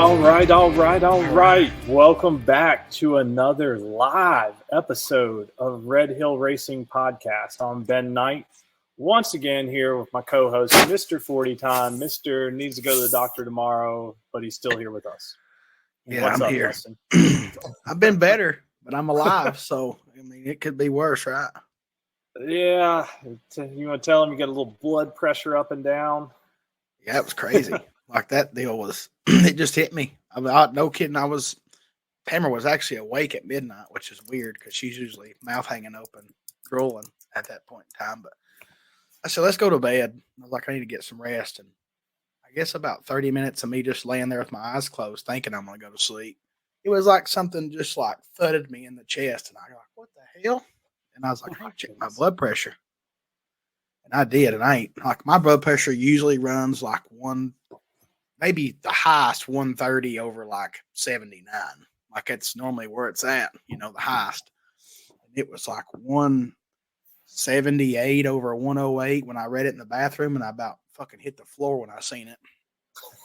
All right. Welcome back to another live episode of Red Hill Racing Podcast. I'm Ben Knight, once again here with my co-host, Mr. 40 Time. Mr. needs to go to the doctor tomorrow, but he's still here with us. Yeah, What's I'm up, here. Dustin? I've been better, but I'm alive, so I mean it could be worse, right? Yeah. You want to tell him you got a little blood pressure up and down? Yeah, it was crazy. Like that deal was, it just hit me. I mean, no kidding. Pamela was actually awake at midnight, which is weird because she's usually mouth hanging open, drooling at that point in time. But I said, let's go to bed. I was like, I need to get some rest. And I guess about 30 minutes of me just laying there with my eyes closed, thinking I'm going to go to sleep. It was like something just like thudded me in the chest. And I was like, what the hell? And I was like, I need to check my blood pressure. And I did. And I ain't like my blood pressure usually runs like maybe the highest 130 over like 79. Like it's normally where it's at, the highest. And it was like 178 over 108 when I read it in the bathroom, and I about fucking hit the floor when I seen it.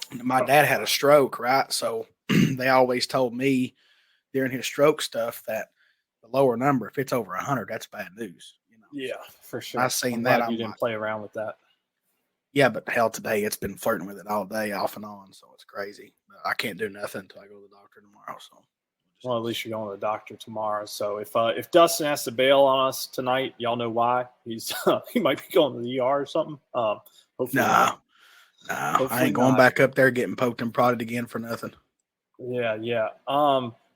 And my dad had a stroke, right? So they always told me during his stroke stuff that the lower number, if it's over 100, that's bad news. Yeah, for sure. I seen I'm that. glad you didn't play around with that. Yeah, but hell, today it's been flirting with it all day, off and on, so it's crazy. But I can't do nothing until I go to the doctor tomorrow. So, well, at least you're going to the doctor tomorrow. So if Dustin has to bail on us tonight, y'all know why. He might be going to the ER or something. Hopefully no, I ain't going back up there getting poked and prodded again for nothing. Yeah.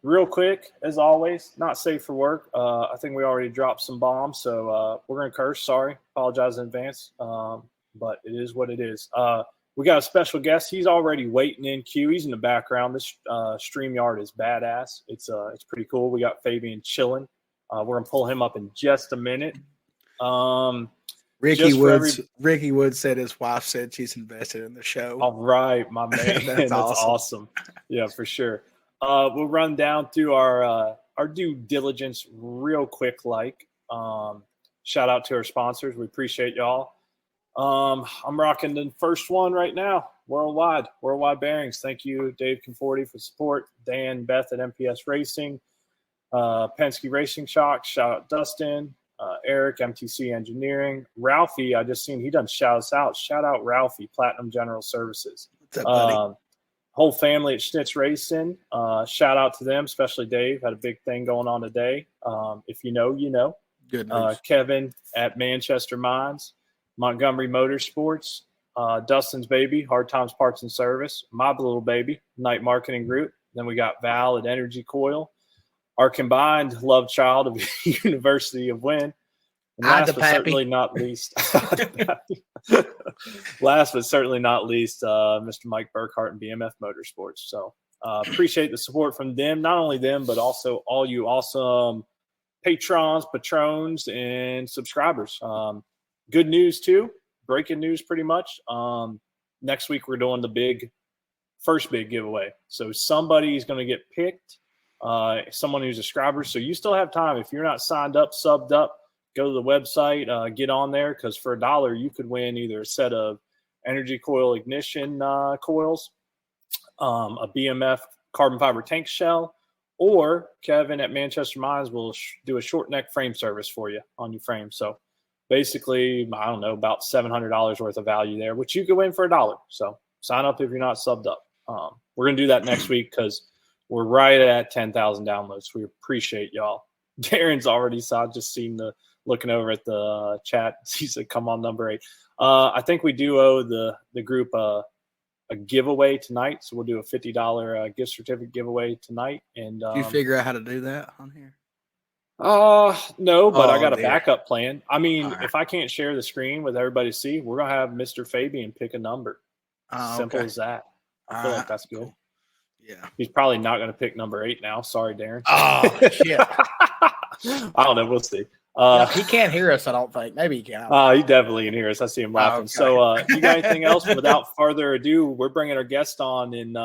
Real quick, as always, not safe for work. I think we already dropped some bombs, so we're gonna curse. Sorry, apologize in advance. But it is what it is. We got a special guest. He's already waiting in queue. He's in the background. This StreamYard is badass. It's pretty cool. We got Fabian chilling. We're gonna pull him up in just a minute. Ricky Woods said his wife said she's invested in the show. All right, my man. That's awesome. Yeah, for sure. We'll run down through our due diligence real quick. Shout out to our sponsors. We appreciate y'all. I'm rocking the first one right now. Worldwide Bearings. Thank you, Dave Conforti, for support. Dan, Beth at MPS Racing. Penske Racing Shock. Shout out Dustin. Eric, MTC Engineering. Ralphie, I just seen he done shout us out. Shout out Ralphie, Platinum General Services. What's up, buddy? Whole family at Schnitz Racing. Shout out to them, especially Dave. Had a big thing going on today. If you know, you know. Good news. Kevin at Manchester Mines. Montgomery Motorsports. Dustin's baby, Hard Times Parts and Service. My little baby, Night Marketing Group. Then we got Val at Energy Coil. Our combined love child of University of Wynn. And last but certainly not least, Mr. Mike Burkhart and BMF Motorsports. So appreciate the support from them, not only them, but also all you awesome patrons, and subscribers. Good news, too. Breaking news, pretty much. Next week, we're doing the first big giveaway. So somebody's going to get picked, someone who's a subscriber. So you still have time. If you're not signed up, subbed up, go to the website, get on there, because for $1, you could win either a set of energy coil ignition coils, a BMF carbon fiber tank shell, or Kevin at Manchester Mines will do a short neck frame service for you on your frame. So basically, I don't know, about $700 worth of value there, which you could win for $1. So sign up if you're not subbed up. We're going to do that next week because we're right at 10,000 downloads. We appreciate y'all. Darren's already just seen looking over at the chat. He said, come on, number 8. I think we do owe the group a giveaway tonight. So we'll do a $50 gift certificate giveaway tonight. And did you figure out how to do that on here? No, but I got a backup plan. I mean, right. If I can't share the screen with everybody to see, we're going to have Mr. Fabian pick a number. Simple as that. I feel like that's good. Cool. Yeah. He's probably not going to pick number 8 now. Sorry, Darren. Oh, shit. I don't know. We'll see. He can't hear us, I don't think. Maybe he can. He definitely can hear us. I see him laughing. Okay. So you got anything else? Without further ado, we're bringing our guest on. And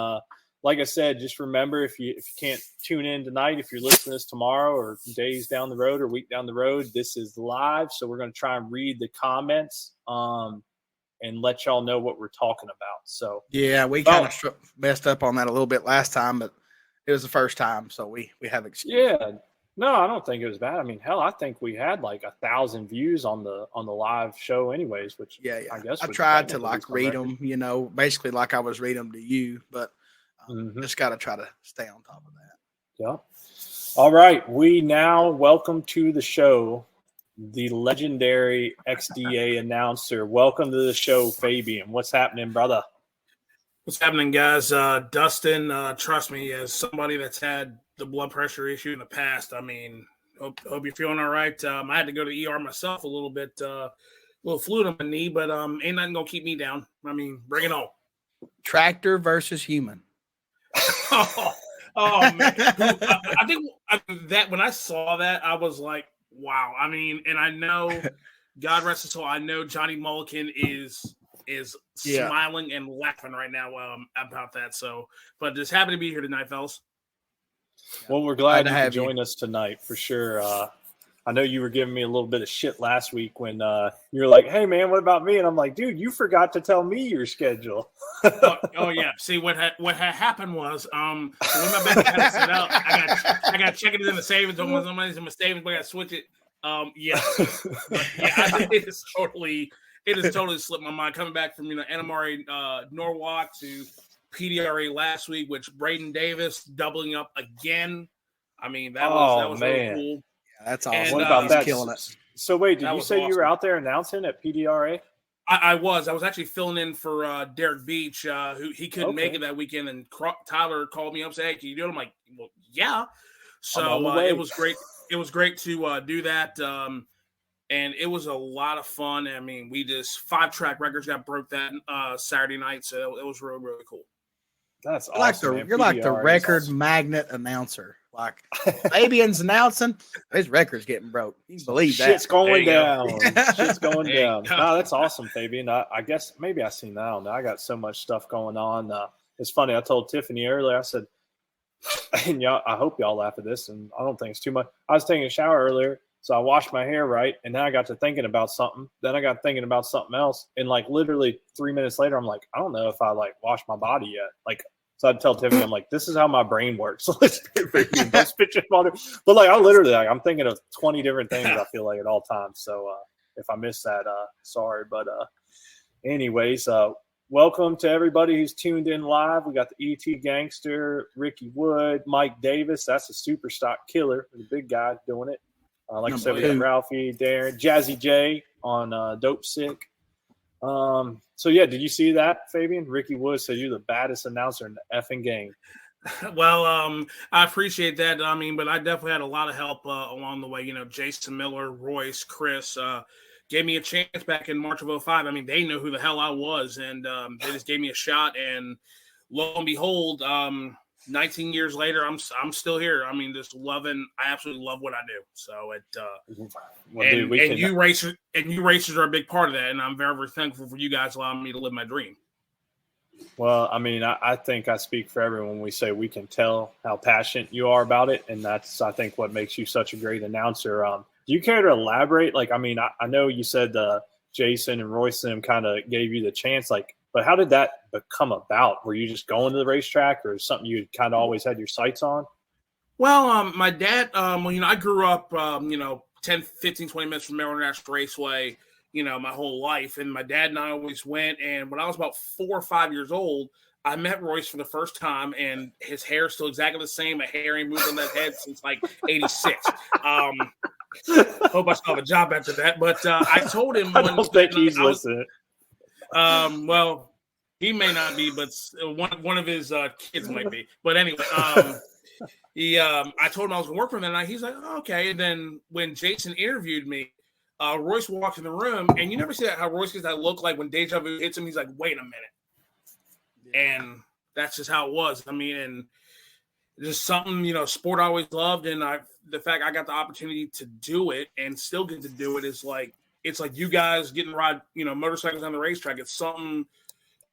like I said, just remember, if you can't tune in tonight, if you're listening to this tomorrow or days down the road or week down the road, this is live. So we're going to try and read the comments and let y'all know what we're talking about. So yeah, we kind of messed up on that a little bit last time, but it was the first time, so we have excuse. Yeah. No, I don't think it was bad. I mean, hell, I think we had like 1,000 views on the live show, anyways. Which I guess I tried to like read them, basically like I was reading them to you, but just got to try to stay on top of that. Yeah. All right, we now welcome to the show the legendary XDA announcer. Welcome to the show, Fabian. What's happening, brother? What's happening, guys? Dustin, trust me, as somebody that's had the blood pressure issue in the past, I mean, hope you're feeling all right. I had to go to the ER myself a little bit, a little fluid on my knee, but ain't nothing going to keep me down. I mean, bring it on. Tractor versus human. Oh, man. I think that when I saw that, I was like, wow. I mean, and I know, God rest his soul, I know Johnny Mullican is smiling and laughing right now about that. So, but just happy to be here tonight, fellas. Well, we're glad you could join us tonight for sure. I know you were giving me a little bit of shit last week when you were like, "Hey, man, what about me?" And I'm like, "Dude, you forgot to tell me your schedule." oh yeah. See what happened was when my back had set out, I got to check it in the savings. Somebody's in my savings, but I got to switch it. It is totally slipped my mind coming back from NMRA Norwalk to PDRA last week, which Braden Davis doubling up again. I mean, that was really cool. Yeah, that's awesome. And, what about that? Killing it. So wait, did you say awesome. You were out there announcing at PDRA? I was actually filling in for Derek Beach, who he couldn't make it that weekend, and Tyler called me up and said, "Hey, can you do it?" I'm like, "Well, yeah." So it was great. It was great to do that. And it was a lot of fun. I mean, we just 5-track records got broke that Saturday night, so it was really, really cool. That's awesome. You're like the record magnet announcer. Like Fabian's announcing, his record's getting broke. You can believe that. Shit's going down. Shit's going down. No, that's awesome, Fabian. I guess maybe I seen that. I don't know. I got so much stuff going on. It's funny. I told Tiffany earlier. I said, and y'all, I hope y'all laugh at this, and I don't think it's too much. I was taking a shower earlier. So I washed my hair right, and then I got to thinking about something. Then I got thinking about something else, and like literally 3 minutes later, I'm like, I don't know if I like washed my body yet. Like, so I'd tell Tiffany, I'm like, this is how my brain works. But like, I literally, I'm thinking of 20 different things. I feel like at all times. So if I miss that, sorry. But anyways, welcome to everybody who's tuned in live. We got the ET Gangster, Ricky Wood, Mike Davis. That's a super stock killer, the big guy doing it. Like I said, we got Ralphie, Darren, Jazzy J on Dope Sick. So, yeah, did you see that, Fabian? Ricky Wood said you're the baddest announcer in the effing game. Well, I appreciate that. I mean, but I definitely had a lot of help along the way. Jason Miller, Royce, Chris gave me a chance back in March of 2005. I mean, they knew who the hell I was, and they just gave me a shot. And lo and behold, 19 years later, I'm still here. I mean, just loving. I absolutely love what I do. So you racers are a big part of that, and I'm very, very thankful for you guys allowing me to live my dream. Well, I mean, I think I speak for everyone when we say we can tell how passionate you are about it, and that's I think what makes you such a great announcer. Do you care to elaborate? Like, I mean, I know you said Jason and Royce and them kind of gave you the chance, like. But how did that come about? Were you just going to the racetrack, or something you kind of always had your sights on? Well, my dad, I grew up, 10, 15, 20 minutes from Maryland National Raceway, my whole life. And my dad and I always went. And when I was about 4 or 5 years old, I met Royce for the first time, and his hair is still exactly the same. A hair ain't moved on that head since like 86. Hope I still have a job after that. But I told him I don't think he's listening. Well, he may not be, but one of his kids might be. But anyway, I told him I was going to work for him that night. He's like, oh, okay. And then when Jason interviewed me, Royce walked in the room, and you never see that how Royce gets that look like when deja vu hits him. He's like, wait a minute. Yeah. And that's just how it was. I mean, and just something, sport I always loved. And the fact I got the opportunity to do it and still get to do it is like, it's like you guys getting to ride, motorcycles on the racetrack. It's something,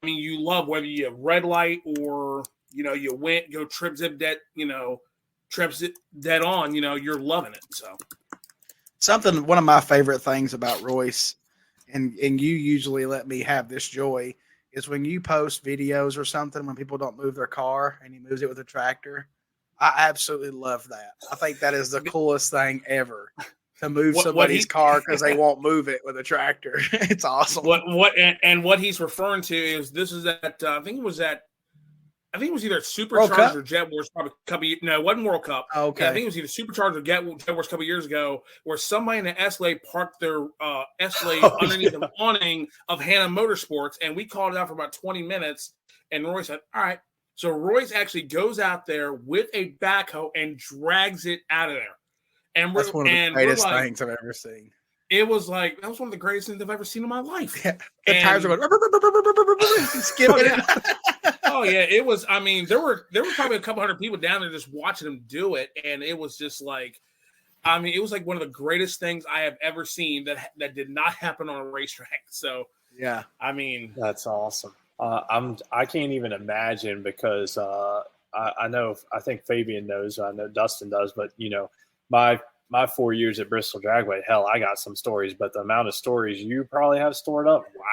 I mean, you love, whether you have red light or, you went, go trip zip dead, trip zip dead on, you're loving it. So one of my favorite things about Royce and you usually let me have this joy, is when you post videos or something when people don't move their car and he moves it with a tractor. I absolutely love that. I think that is the coolest thing ever, to move somebody's car because they won't move it with a tractor. It's awesome. What he's referring to is this is at I think it was either Supercharged or Jet Wars, probably a couple. No, it wasn't World Cup. Okay. Yeah, I think it was either Supercharged or Jet Wars a couple years ago, where somebody in the Escalade parked their Escalade underneath the awning of Hannah Motorsports, and we called it out for about 20 minutes. And Roy said, "All right." So Royce actually goes out there with a backhoe and drags it out of there. And that's one of the greatest things I've ever seen. It was like, that was one of the greatest things I've ever seen in my life. Yeah. The tires are going skipping it. Oh yeah, it was. I mean, there were probably a couple hundred people down there just watching him do it, and it was just like, I mean, it was like one of the greatest things I have ever seen that did not happen on a racetrack. So yeah, I mean, that's awesome. I can't even imagine because I think Fabian knows, I know Dustin does, but you know, my 4 years at Bristol Dragway, hell, I got some stories, but the amount of stories you probably have stored up, wow.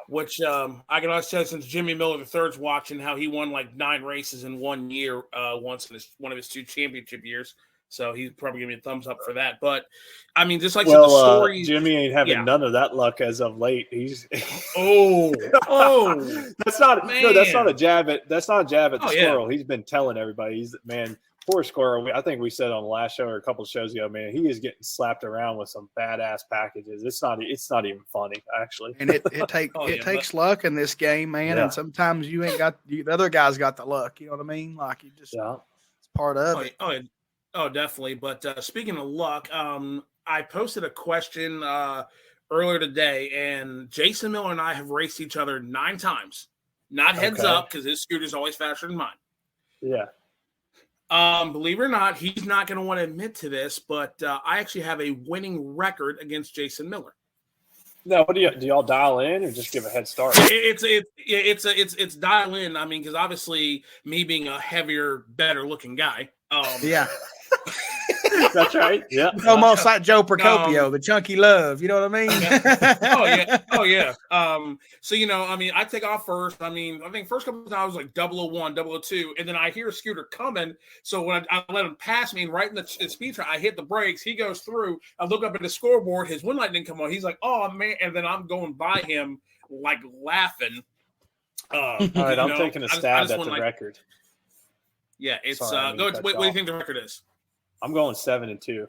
Which I can also tell, since Jimmy Miller III's watching, how he won like 9 races in 1 year once in one of his 2 championship years. So he's probably giving me a thumbs up for that. But I mean, just like the story, Jimmy ain't having none of that luck as of late. He's that's not a jab at the squirrel. He's been telling everybody, poor squirrel. I think we said on the last show or a couple of shows ago, man, he is getting slapped around with some badass packages. It's not even funny, actually. And it takes luck in this game, man. Yeah. And sometimes you ain't got the other guy's got the luck. You know what I mean? Like you just it's part of it. Oh, definitely. But speaking of luck, I posted a question earlier today, and Jason Miller and I have raced each other 9 times. Not heads up, because his scooter's always faster than mine. Yeah. Believe it or not, he's not going to want to admit to this, but I actually have a winning record against Jason Miller. Now, what do y'all dial in or just give a head start? It's dial in. I mean, because obviously me being a heavier, better looking guy. Yeah. That's right. Yeah. Almost like Joe Procopio, the chunky love. You know what I mean? Oh yeah. So, you know, I mean, I take off first. I mean, I think first couple of times I was like 001, 002, and then I hear a scooter coming. So when I let him pass me, and right in the speed trap, I hit the brakes. He goes through. I look up at the scoreboard. His wind light didn't come on. He's like, "Oh man!" And then I'm going by him like laughing. All right, I'm taking a stab at the record. Yeah, it's what do you think the record is? I'm going 7-2.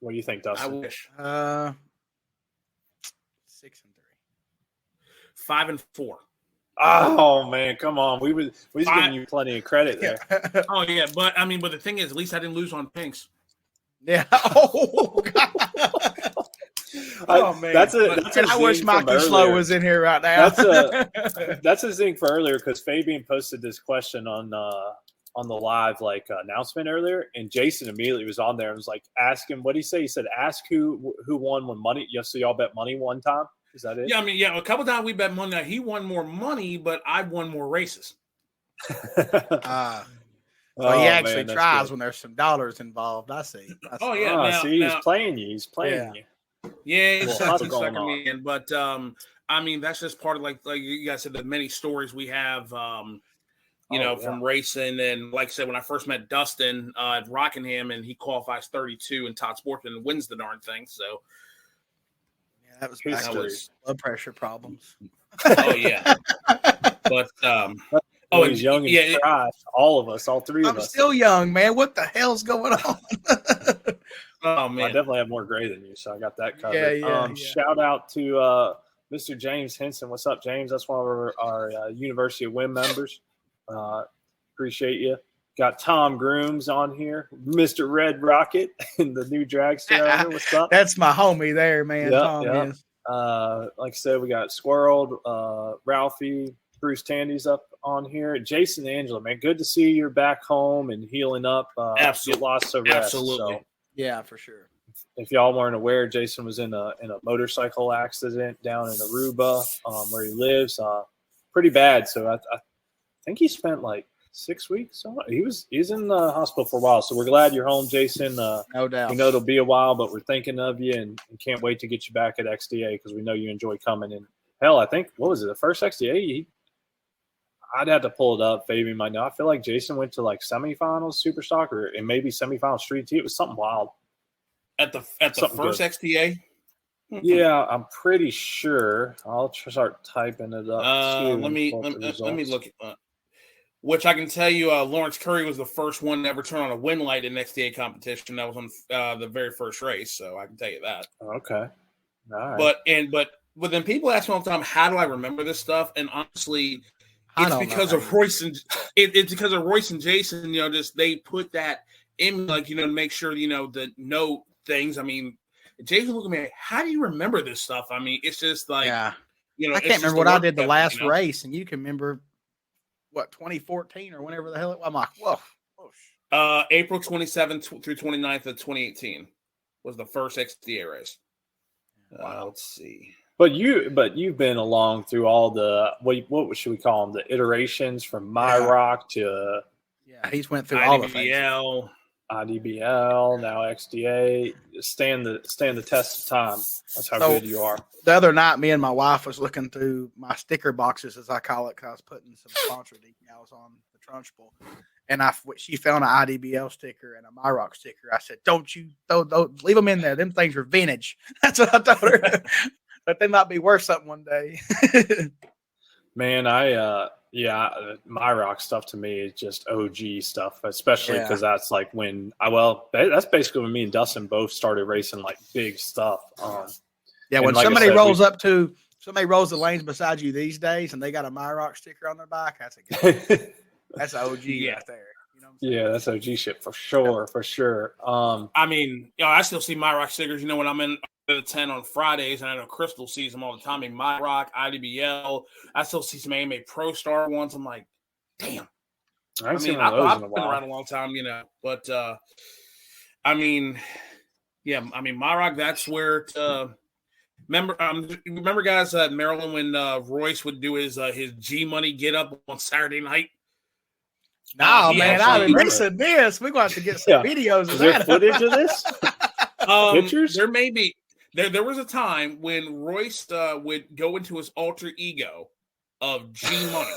What do you think, Dustin? I wish. 6-3. 5-4. Oh man, come on. We was giving you plenty of credit there. Oh yeah, but the thing is, at least I didn't lose on pinks. Yeah. Oh God. Oh man, I wish Mikey Slow was in here right now. That's a thing for earlier, because Fabian posted this question on the live announcement earlier, and Jason immediately was on there and was like, ask him, what did he say? He said, ask who won when money. So y'all bet money one time. Is that it? Yeah, a couple times we bet money. Now, he won more money, but I won more races. Well, he actually tries when there's some dollars involved. I see. He's playing you. He's playing you. Yeah, he's sucking me in. But that's just part of like you guys said, the many stories we have. From racing. And like I said, when I first met Dustin at Rockingham, and he qualifies 32 in Todd Sportsman and wins the darn thing. So that was blood pressure problems. Oh yeah. But he's young and fresh. All of us, all three of us. I'm still young, man. What the hell's going on? Oh man, well, I definitely have more gray than you, so I got that covered. Yeah. Shout out to Mr. James Henson. What's up, James? That's one of our University of Wynn members. Appreciate you. Got Tom Grooms on here, Mr. Red Rocket in the new dragster owner. What's up? That's my homie there, man. Yep, Tom is. Like I said, we got Squirrel, Ralphie, Bruce Tandy's up on here. Jason Angela, man, good to see you're back home and healing up. Absolutely. Get lost of rest. Absolutely. So, yeah, for sure. If y'all weren't aware, Jason was in a motorcycle accident down in Aruba, where he lives. Pretty bad. So I think he spent like 6 weeks. He's in the hospital for a while. So we're glad you're home, Jason. No doubt. We know it'll be a while, but we're thinking of you and can't wait to get you back at XDA because we know you enjoy coming. And hell, I think what was it? The first XDA? I'd have to pull it up. Fabian might know. I feel like Jason went to like semifinals, super stock, and maybe semifinals street too. It was something wild. At the first good. XDA. Yeah, I'm pretty sure. I'll start typing it up. Let me look. Which I can tell you, Lawrence Curry was the first one to ever turn on a win light in XDA competition. That was on the very first race, so I can tell you that. Okay, all right. But then people ask me all the time, how do I remember this stuff? And honestly, it's because of Royce and it's because of Royce and Jason. Just they put that in, to make sure the note things. I mean, Jason looked at me, how do you remember this stuff? I mean, it's just like, I can't remember what I did the last race, and you can remember what 2014 or whenever the hell it was. I'm like, whoa. April 27th through 29th of 2018 was the first XDA race. Let's see. But you've been along through all the what should we call them? The iterations from MyRock to he's went through all the IDBL. IDBL, now XDA, stand the test of time. That's how good you are. The other night, me and my wife was looking through my sticker boxes, as I call it, because I was putting some sponsor decals on the Trunchbull, and she found an IDBL sticker and a MyRock sticker. I said, "Don't leave them in there. Them things are vintage." That's what I told her. But they might be worth something one day. Man, MyRock stuff to me is just OG stuff, especially because that's like when that's basically when me and Dustin both started racing like big stuff. When like somebody rolls the lanes beside you these days and they got a MyRock sticker on their back, that's a good that's OG right there. You know what I'm saying? Yeah, that's OG shit for sure. I mean, I still see MyRock stickers, when I'm in the 10 on Fridays, and I know Crystal sees them all the time. In MyRock, IDBL, I still see some AMA Pro Star ones. I'm like, damn. I've been around a long time, but MyRock, that's where remember guys at Maryland when Royce would do his G Money get up on Saturday night? No, man, I've been missing this. We're going to have to get some videos of that. Footage of this? Pictures? There may be. There was a time when Royce would go into his alter ego of G Money.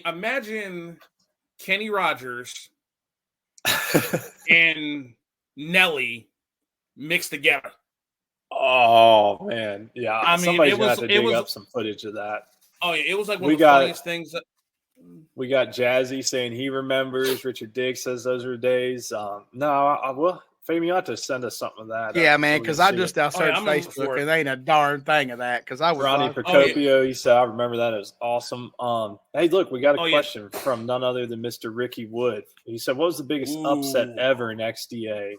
Imagine Kenny Rogers and Nelly mixed together. Oh man, yeah. Somebody's gonna have to dig up some footage of that. Oh yeah, it was like one of the funniest things. We got Jazzy saying he remembers. Richard Diggs says those were days. No, I will. Fabian, you have to send us something of that. Yeah, man, because I just searched Facebook and there ain't a darn thing of that. Because I was Ronnie Procopio. He said, "I remember that. It was awesome." Hey, look, we got a question from none other than Mr. Ricky Wood. He said, "What was the biggest upset ever in XDA?"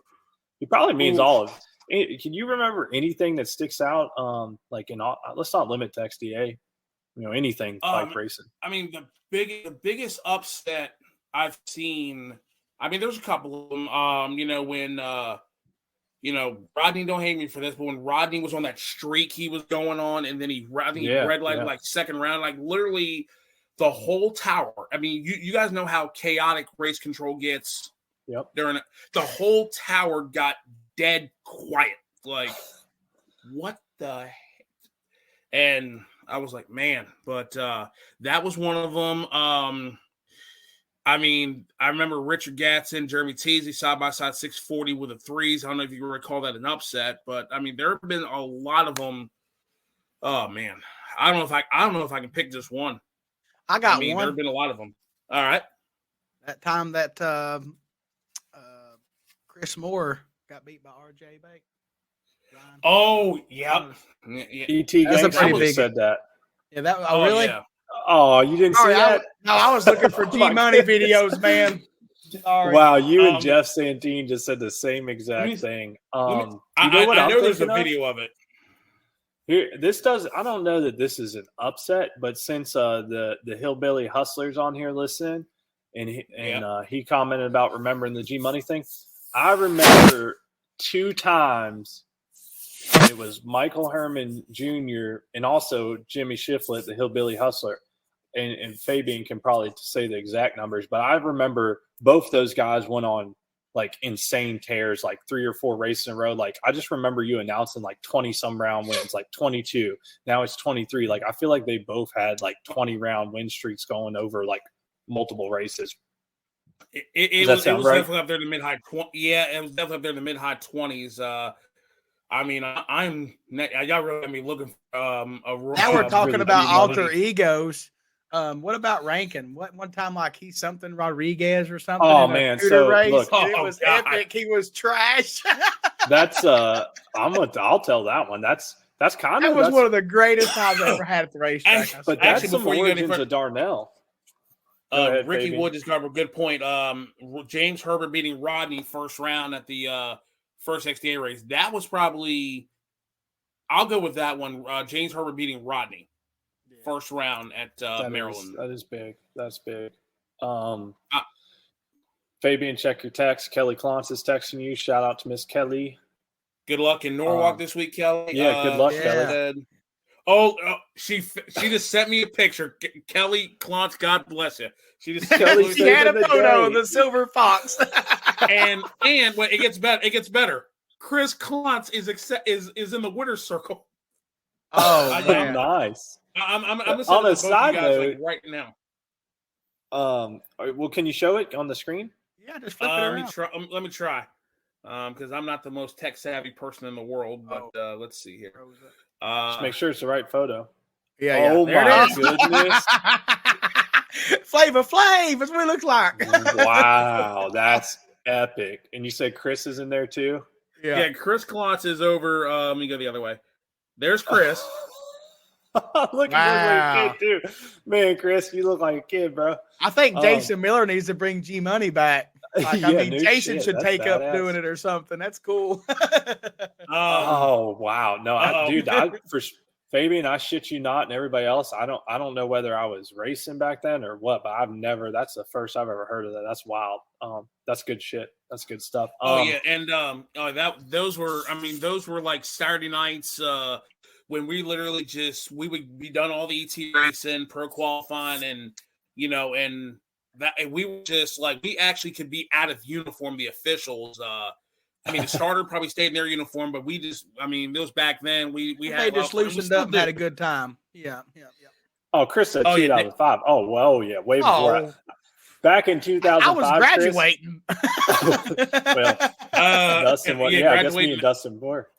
He probably means all of it. Can you remember anything that sticks out? Let's not limit to XDA. Anything bike racing. I mean, the biggest upset I've seen. I mean, there's a couple of them. When Rodney, don't hate me for this, but when Rodney was on that streak he was going on, and then he red lighted like second round, like literally the whole tower. I mean, you guys know how chaotic race control gets. Yep. The whole tower got dead quiet. Like, what the heck? And I was like, man, but that was one of them. I mean, I remember Richard Gatson, Jeremy Teasy, side-by-side 640 with the threes. I don't know if you recall that an upset, but I mean, there have been a lot of them. Oh man, I don't know if I can pick just one. I got one. There have been a lot of them. All right. That time that Chris Moore got beat by RJ Bake. Oh, yep. ET Gang said that. Yeah, that. Oh, really? Yeah. Oh, you didn't see that? I was looking for G Money videos, man. Sorry. Wow, you and Jeff Santine just said the same exact thing. I know there's a video of it. Here, I don't know that this is an upset, but since the Hillbilly Hustler's on here listening, and he commented about remembering the G Money thing, I remember 2 times. It was Michael Herman Jr. and also Jimmy Shiflett, the Hillbilly Hustler. and Fabian can probably say the exact numbers, but I remember both those guys went on like insane tears, like 3 or 4 races in a row. Like I just remember you announcing like 20 some round wins, like 22. Now it's 23. Like I feel like they both had like 20 round win streaks going over like multiple races. It was definitely up there in the mid high 20s. Yeah, it was definitely up there in the mid high 20s. I mean, y'all really got me looking for now we're talking really about alter egos. What about ranking? What one time like he's something Rodriguez or something? Oh man, so race, look, it was epic. He was trash. That's I'll tell that one. That's kind of one of the greatest times I ever had at the racetrack. But that's some origins of Darnell. Ahead, Ricky Wood just got a good point. James Herbert beating Rodney first round at the first XDA race. That was probably, I'll go with that one. James Herbert beating Rodney first round at Maryland. That is big. That's big. Fabian, check your text. Kelly Klontz is texting you. Shout out to Miss Kelly. Good luck in Norwalk this week, Kelly. Yeah, good luck, Kelly. She just sent me a picture. Kelly Klontz, God bless you. She just she had a photo of the silver fox. and when it gets better. Chris Klontz is in the winner's circle. Oh, man. Nice. I'm on a side note, like right now. Well, can you show it on the screen? Yeah, just flip it around. Let me try. Because I'm not the most tech savvy person in the world, but let's see here. Just make sure it's the right photo. Yeah. Oh there my goodness. Flavor Flav is what it looks like. Wow, that's epic. And you said Chris is in there too? Yeah, Chris Klontz is over. Let me go the other way. There's Chris. Look at you too. Man, Chris, you look like a kid, bro. I think Jason Miller needs to bring G Money back. Like, Jason should take up doing it or something. That's cool. Oh wow, no, dude, for Fabian, I shit you not, and everybody else, I don't know whether I was racing back then or what, but that's the first I've ever heard of that. That's wild. That's good shit. That's good stuff. And those were like Saturday nights when we literally we would be done all the ET racing, pro qualifying, and and that we were just like, we actually could be out of uniform, the officials. The starter probably stayed in their uniform, but those back then we just loosened up and had a good time. Yeah. Oh, Chris said 2005. Oh, well, yeah, way before. Back in 2005, I was graduating. Dustin, I guess me and Dustin were.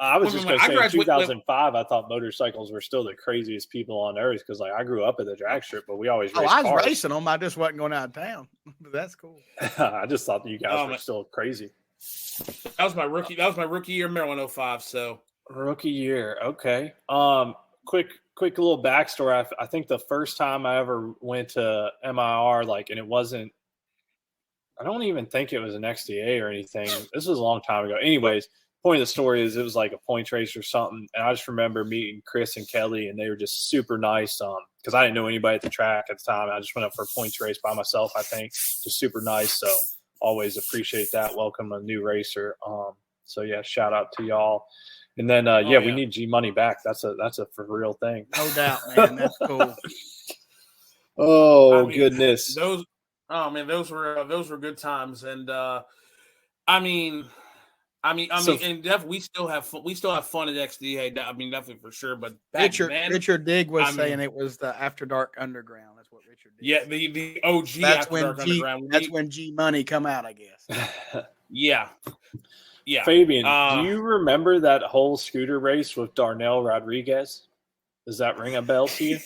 I was just going to say, in 2005, I thought motorcycles were still the craziest people on earth because, like, I grew up at the drag strip, but we always raced I was cars. racing them. I just wasn't going out of town. But that's cool. I just thought that you guys were still crazy. That was my rookie year, Maryland 05. So rookie year, okay. Quick little backstory. I think the first time I ever went to MIR, and it wasn't. I don't even think it was an XDA or anything. This was a long time ago. Anyways. Point of the story is it was like a points race or something, and I just remember meeting Chris and Kelly, and they were just super nice. Because I didn't know anybody at the track at the time. I just went up for a points race by myself. I think just super nice. So always appreciate that. Welcome a new racer. So yeah, shout out to y'all. And then we need G Money back. That's a for real thing. No doubt, man. That's cool. Goodness. Those were good times, and and definitely we still have fun at XDA. Definitely for sure. But Richard Digg was saying it was the After Dark Underground. That's what Richard Digg. Yeah, the OG After Dark Underground. That's when G Money come out, I guess. Yeah. Fabian, do you remember that whole scooter race with Darnell Rodriguez? Does that ring a bell to you?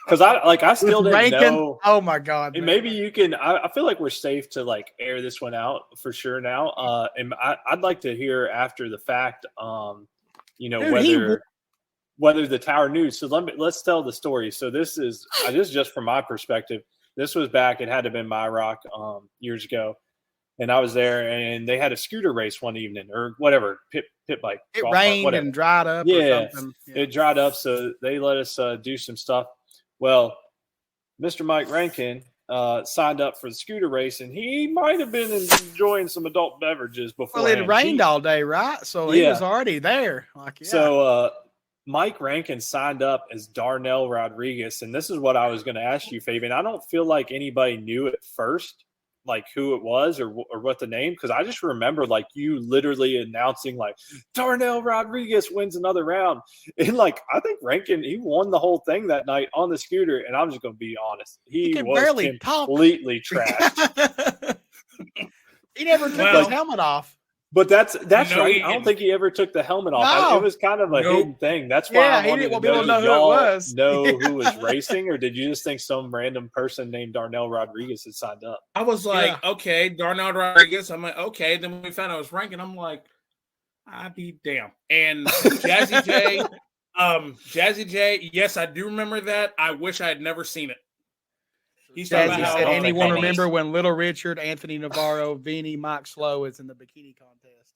Because I still didn't know. Oh my God! And maybe you can. I feel like we're safe to air this one out for sure now. And I'd like to hear after the fact. Whether the Tower News. So let's tell the story. So this is just from my perspective. This was back. It had to have been my rock years ago, and I was there, and they had a scooter race one evening or whatever pit bike. It rained and dried up. Yeah, it dried up, so they let us do some stuff. Well, Mr. Mike Rankin signed up for the scooter race, and he might have been enjoying some adult beverages before. Well, it rained all day, right? So he was already there. So Mike Rankin signed up as Darnell Rodriguez, and this is what I was going to ask you, Fabian. I don't feel like anybody knew at first, like who it was or what the name, because I just remember like you literally announcing like Darnell Rodriguez wins another round, and like I think Rankin he won the whole thing that night on the scooter, and I'm just going to be honest, he was barely completely trashed. He never took his helmet off. But that's No, right. I don't think he ever took the helmet off. No. It was kind of a hidden thing. That's why I wanted to know, people know did who it y'all was. know who was racing, or did you just think some random person named Darnell Rodriguez had signed up? I was like, okay, Darnell Rodriguez. I'm like, okay. Then when we found out I was ranking, I'm like, I'd be damn. And Jazzy J, yes, I do remember that. I wish I had never seen it. Jazzy said, anyone remember when Little Richard, Anthony Navarro, Vinny, Mike Slow is in the bikini contest?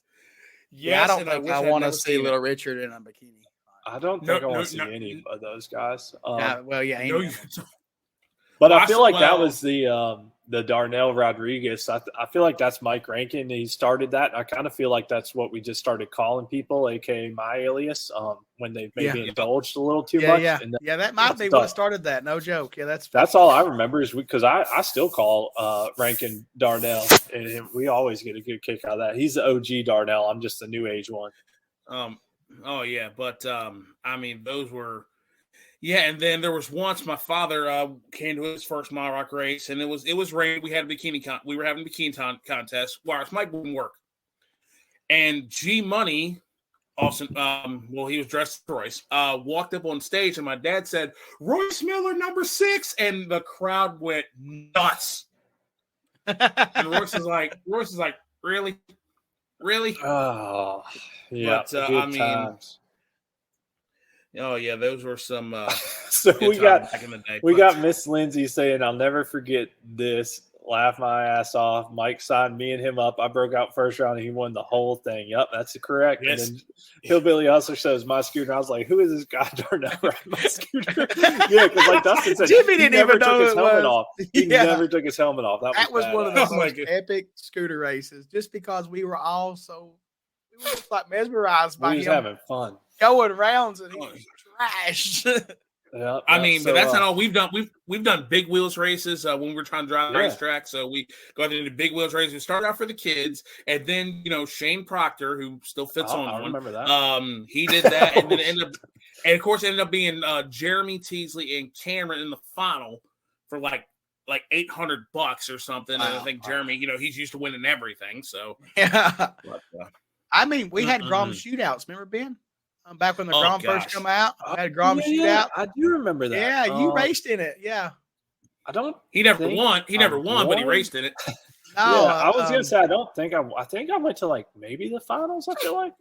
Yes, I don't think I want to see Little Richard in a bikini. I don't think I want to see any of those guys. But I feel like that was the Darnell Rodriguez. I feel like that's Mike Rankin. He started that. And I kind of feel like that's what we just started calling people, aka my alias, when they maybe indulged a little too much. Yeah, that might be what started that. No joke. Yeah, that's all I remember is because I still call Rankin Darnell, and we always get a good kick out of that. He's the OG Darnell. I'm just the new age one. Oh yeah, but I mean those were. Yeah, and then there was once my father came to his first mile rock race, and it was rain. We had a we were having a bikini contest. Well, Mike wouldn't work, and G Money, Austin, he was dressed as Royce, walked up on stage, and my dad said, "Royce Miller, number 6," and the crowd went nuts. And Royce is like, really? Oh, yeah. But, I mean. Times. Oh yeah, those were some. So we got Miss Lindsay saying, "I'll never forget this. Laugh my ass off. Mike signed me and him up. I broke out first round, and he won the whole thing. Yep, that's correct." Yes. And then Hillbilly Hustler says, "My scooter." I was like, "Who is this guy Darnell riding my scooter?" Yeah, because like Dustin said, Jimmy he never took his helmet off. He never took his helmet off. That was one of the most epic scooter races, just because we were all we were just like mesmerized by him. He was having fun. Going rounds and he was trash. I mean, but that's not all we've done. We've done big wheels races when we were trying to drive the racetrack. So we go into big wheels races. We started out for the kids, and then Shane Proctor, who still fits on one. Remember that. He did that, and then ended up being Jeremy Teasley and Cameron in the final for like $800 or something. And I think Jeremy, he's used to winning everything. So yeah. I mean, we had Grom shootouts. Remember, Ben? Back when the Grom first come out, I had Grom shootout. I do remember that. Yeah, you raced in it. Yeah. He never won. He never won, but he raced in it. No, I was gonna say I think I went to like maybe the finals. I feel like.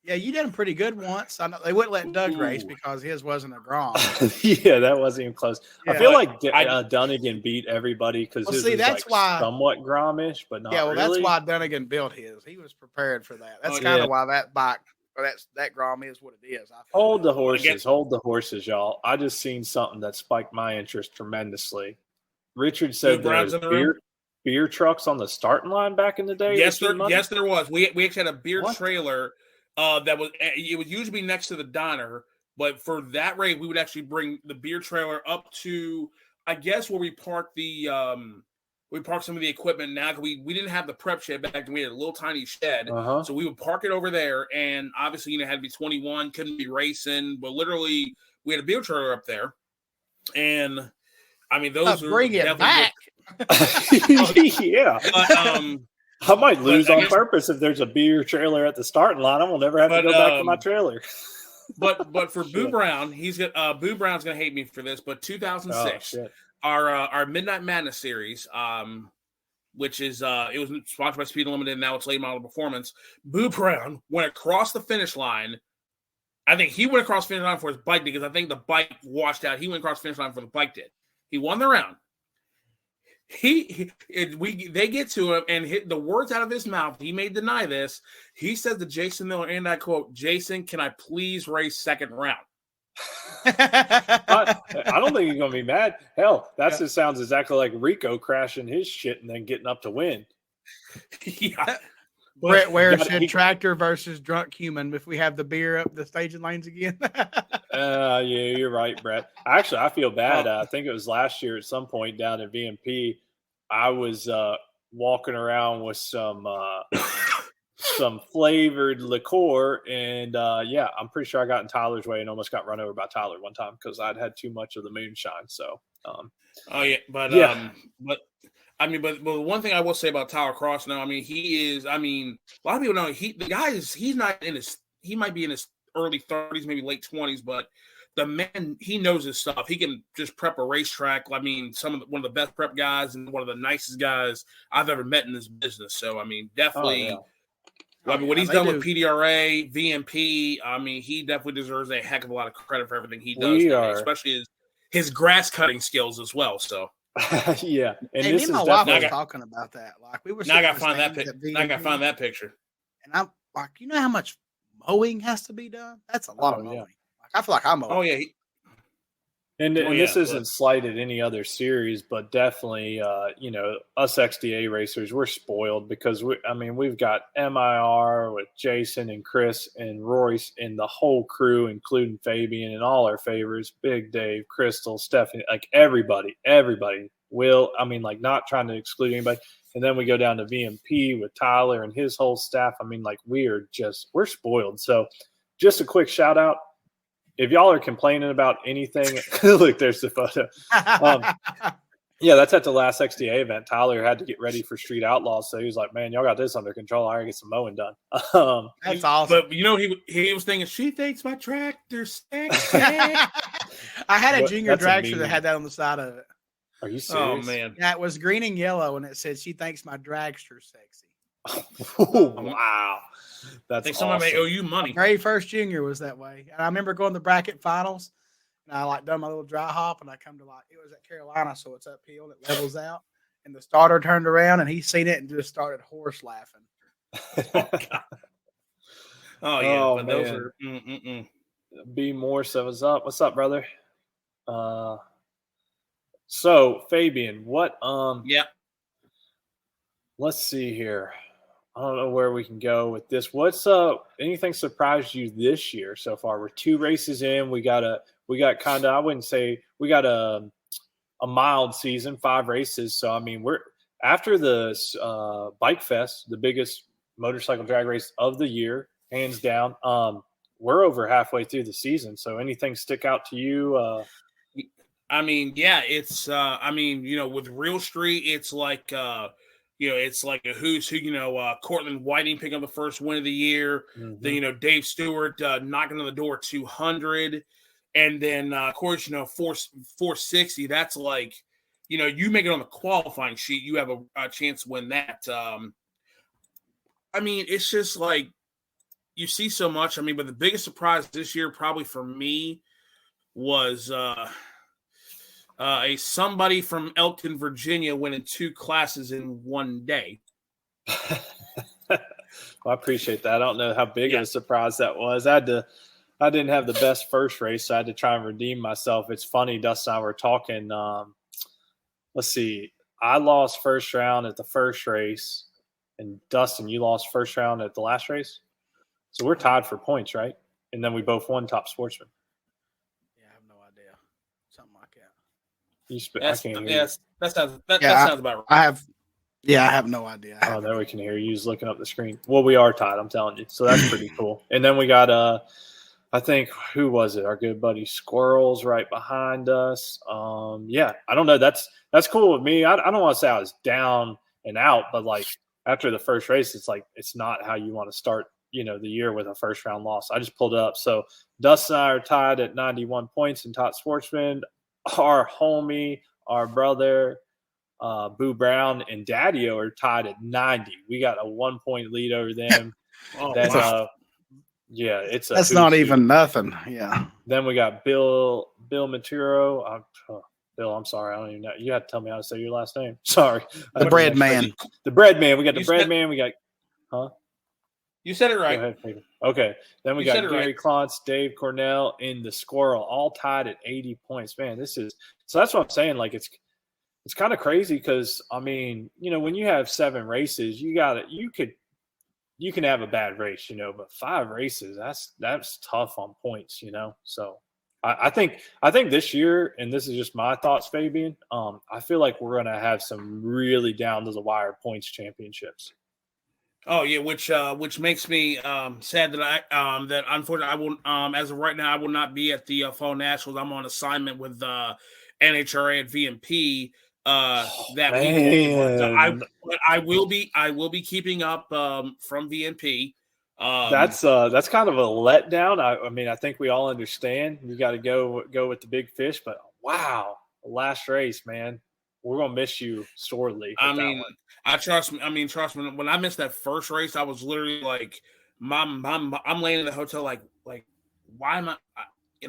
Yeah, you did pretty good once. I know they wouldn't let Doug race because his wasn't a Grom. Yeah, that wasn't even close. Yeah, I feel like Dunnigan beat everybody because his was why somewhat Gromish, but not. Yeah, well, really. That's why Dunnigan built his. He was prepared for that. That's kind of why that bike. That Grom is what it is. Hold the horses, y'all. I just seen something that spiked my interest tremendously. Richard said there was beer trucks on the starting line back in the day. Yes, there was. We actually had a beer trailer that was. It would usually be next to the diner, but for that race, we would actually bring the beer trailer up to, I guess, where we parked the. We parked some of the equipment now because we didn't have the prep shed back then. We had a little tiny shed. So we would park it over there. And obviously, it had to be 21, couldn't be racing. But literally, we had a beer trailer up there. And, I mean, those are bring it back. Yeah. I might lose on purpose if there's a beer trailer at the starting line. I will never have to go back to my trailer. but for Boo Brown, Boo Brown's going to hate me for this, but 2006. Our Midnight Madness series, which is it was sponsored by Speed Unlimited, and now it's Late Model Performance. Boo Brown went across the finish line. I think he went across the finish line for his bike because I think the bike washed out. He went across the finish line for the bike did. He won the round. They get to him and hit the words out of his mouth. He may deny this. He says to Jason Miller, and I quote, "Jason, can I please race second round?" I don't think he's gonna be mad. Hell, that just sounds exactly like Rico crashing his shit and then getting up to win. Yeah, Brett Ware gotta- said tractor versus drunk human if we have the beer up the staging lanes again. Yeah, you're right, Brett. Actually, I feel bad. I think it was last year at some point down at VMP. I was walking around with some flavored liqueur, and I'm pretty sure I got in Tyler's way and almost got run over by Tyler one time because I'd had too much of the moonshine. So, but one thing I will say about Tyler Cross now, he is. A lot of people know he's not in his. He might be in his early 30s, maybe late 20s, but the man, he knows his stuff. He can just prep a racetrack. One of the best prep guys and one of the nicest guys I've ever met in this business. So, definitely. Oh, yeah. What he's done with PDRA, VMP, he definitely deserves a heck of a lot of credit for everything he does, especially his grass cutting skills as well. So, yeah. And hey, this me and my is wife was talking about that. Like we were. Now I got to find that picture. Now I got to find that picture. And I'm like, you know how much mowing has to be done? That's a lot of mowing. Yeah. Like, I feel like I'm mowing. Oh yeah. This isn't slighted any other series, but definitely, us XDA racers, we're spoiled because we've got MIR with Jason and Chris and Royce and the whole crew, including Fabian and all our favorites, Big Dave, Crystal, Stephanie, like everybody, Will. Not trying to exclude anybody. And then we go down to VMP with Tyler and his whole staff. We're spoiled. So just a quick shout out. If y'all are complaining about anything, look, there's the photo. That's at the last XDA event. Tyler had to get ready for Street Outlaws, so he was like, "Man, y'all got this under control. I gotta get some mowing done." That's awesome. But he was thinking, she thinks my tractor's sexy. I had a junior dragster that had that on the side of it. Are you serious? Oh man, yeah, it was green and yellow, and it said, "She thinks my dragster's sexy." Oh, wow. I think somebody may owe you money. My very first junior was that way. And I remember going to the bracket finals, and I done my little dry hop, and I come to it was at Carolina, so it's uphill and it levels out. And the starter turned around and he seen it and just started horse laughing. Oh yeah, oh, but man. those are B Morse, what's up? What's up, brother? So Fabian, what let's see here. I don't know where we can go with this. What's anything surprised you this year so far? We're 2 races in. We got kind of, I wouldn't say we got a mild season, 5 races. So we're after the Bike Fest, the biggest motorcycle drag race of the year, hands down. We're over halfway through the season. So anything stick out to you? It's with Real Street, it's like it's like a who's who, Cortland Whiting picking up the first win of the year. Mm-hmm. Then, Dave Stewart knocking on the door 200. And then, of course, 460, that's like, you make it on the qualifying sheet, you have a chance to win that. It's just like you see so much. But the biggest surprise this year probably for me was somebody from Elkton, Virginia, winning 2 classes in one day. Well, I appreciate that. I don't know how big of a surprise that was. I didn't have the best first race, so I had to try and redeem myself. It's funny, Dustin and I were talking. Let's see. I lost first round at the first race, and Dustin, you lost first round at the last race. So we're tied for points, right? And then we both won Top Sportsman. That sounds about right. I have no idea. There we can hear you. Just looking up the screen. Well, we are tied, I'm telling you. So that's pretty cool. And then we got I think, who was it? Our good buddy Squirrels right behind us. I don't know. That's cool with me. I don't want to say I was down and out, but like after the first race, it's like it's not how you want to start, the year with a first round loss. I just pulled it up. So Dustin and I are tied at 91 points in Top Sportsman. Our homie, our brother, Boo Brown and Daddy-O are tied at 90. We got a 1-point lead over them. Wow. That's not even nothing. Yeah. Then we got Bill Maturo. Bill, I'm sorry. I don't even know. You have to tell me how to say your last name. Sorry. The bread man. The bread man. We got the bread man. We got, You said it right. Go ahead, Peter. Okay. Then we got Gary Klontz, Dave Cornell, and the Squirrel, all tied at 80 points. Man, so that's what I'm saying. Like, it's kind of crazy because, when you have 7 races, you could you can have a bad race, but 5 races, that's tough on points, So I think this year, and this is just my thoughts, Fabian. I feel like we're going to have some really down to the wire points championships. Oh yeah, which makes me sad that that unfortunately I will as of right now I will not be at the Fall Nationals. I'm on assignment with NHRA at VMP that weekend. But I will be keeping up from VMP. That's kind of a letdown. I mean, I think we all understand you got to go with the big fish, but wow, the last race, man, we're gonna miss you sorely. Trust me. When I missed that first race, I was literally like, I'm laying in the hotel, like why am I,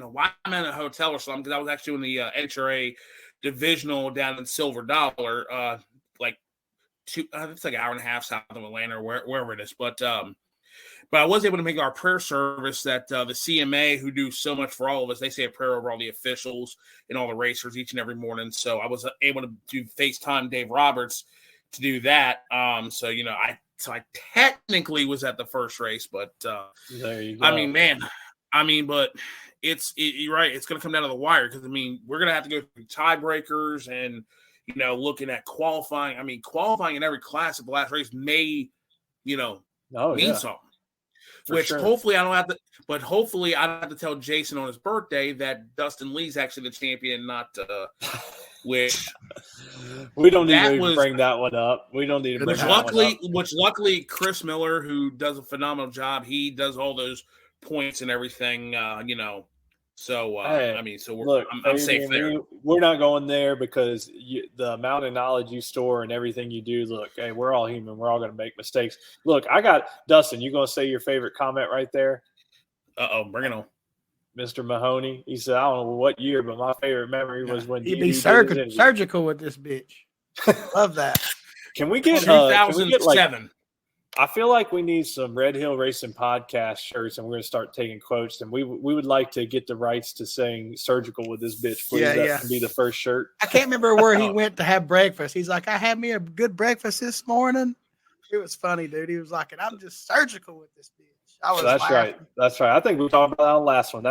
why am I in a hotel or something? Because I was actually in the NHRA divisional down in Silver Dollar, it's like an hour and a half south of Atlanta or wherever it is, but I was able to make our prayer service that the CMA, who do so much for all of us, they say a prayer over all the officials and all the racers each and every morning. So I was able to do FaceTime Dave Roberts to do that. So I technically was at the first race, but there you go. But you're right. It's going to come down to the wire because we're going to have to go through tiebreakers and looking at qualifying. Qualifying in every class at the last race may mean something. Hopefully I don't have to. But hopefully I don't have to tell Jason on his birthday that Dustin Lee's actually the champion, not which we don't need to bring that one up. We don't need to bring that one up. Which luckily Chris Miller, who does a phenomenal job, he does all those points and everything. So I'm safe there. We're not going there because the amount of knowledge you store and everything you do. Look, hey, we're all human. We're all going to make mistakes. Look, I got Dustin. You going to say your favorite comment right there? Bring it on. Mr. Mahoney. He said, I don't know what year, but my favorite memory was when he'd be surgical with this bitch. Love that. Can we get 2007? I feel like we need some Red Hill Racing podcast shirts, and we're going to start taking quotes. And we would like to get the rights to saying "surgical" with this bitch. Please, that can be the first shirt. I can't remember where he went to have breakfast. He's like, I had me a good breakfast this morning. It was funny, dude. He was like, and I'm just surgical with this bitch. That's right. I think we talked about that on the last one.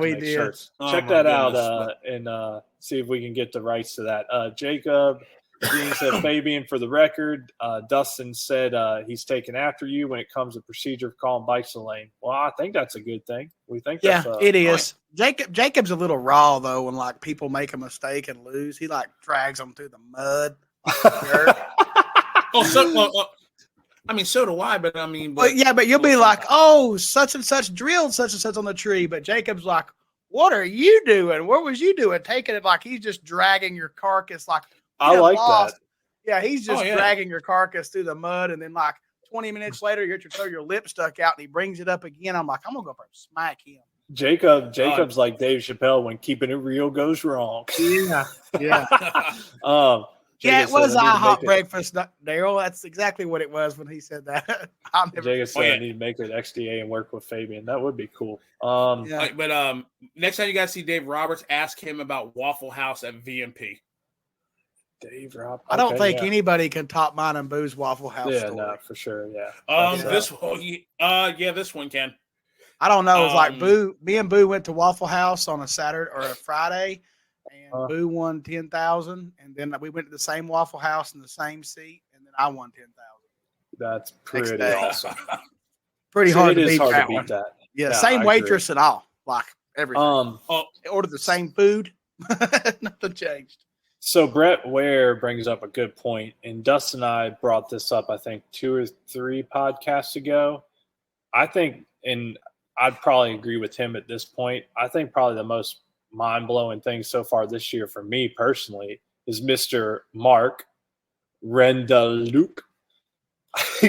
We did. Shirts. Check that out and see if we can get the rights to that. Jacob Dean said, Fabian, for the record, Dustin said he's taken after you when it comes to procedure of calling bikes in the lane. Well, I think that's a good thing. We think that's it is. Jacob's a little raw, though, when, people make a mistake and lose. He, drags them through the mud. So do I, but but you'll be like, oh, such and such drilled such and such on the tree. But Jacob's like, what are you doing? What was you doing? Taking it like he's just dragging your carcass I like that. Yeah, he's just dragging your carcass through the mud, and then 20 minutes later, you throw your lip stuck out, and he brings it up again. I'm like, I'm gonna go up and smack him. Jacob's like Dave Chappelle when keeping it real goes wrong. Yeah. Jacob it was IHOP breakfast, Daryl. That's exactly what it was when he said that. Jacob said I need to make it XDA and work with Fabian. That would be cool. But next time you guys see Dave Roberts, ask him about Waffle House at VMP. Dave Rob. I don't think anybody can top mine and Boo's Waffle House. Yeah, story. no, for sure. Yeah. This one can. I don't know. It was Boo. Me and Boo went to Waffle House on a Saturday or a Friday, and Boo won 10,000. And then we went to the same Waffle House in the same seat, and then I won 10,000. That's pretty awesome. Pretty hard to beat that. Yeah, same waitress and all, everything. Ordered the same food. Nothing changed. So Brett Ware brings up a good point, and Dustin and I brought this up, I think, 2 or 3 podcasts ago. I think, and I'd probably agree with him at this point, I think probably the most mind-blowing thing so far this year for me personally is Mr. Mark Rendaluke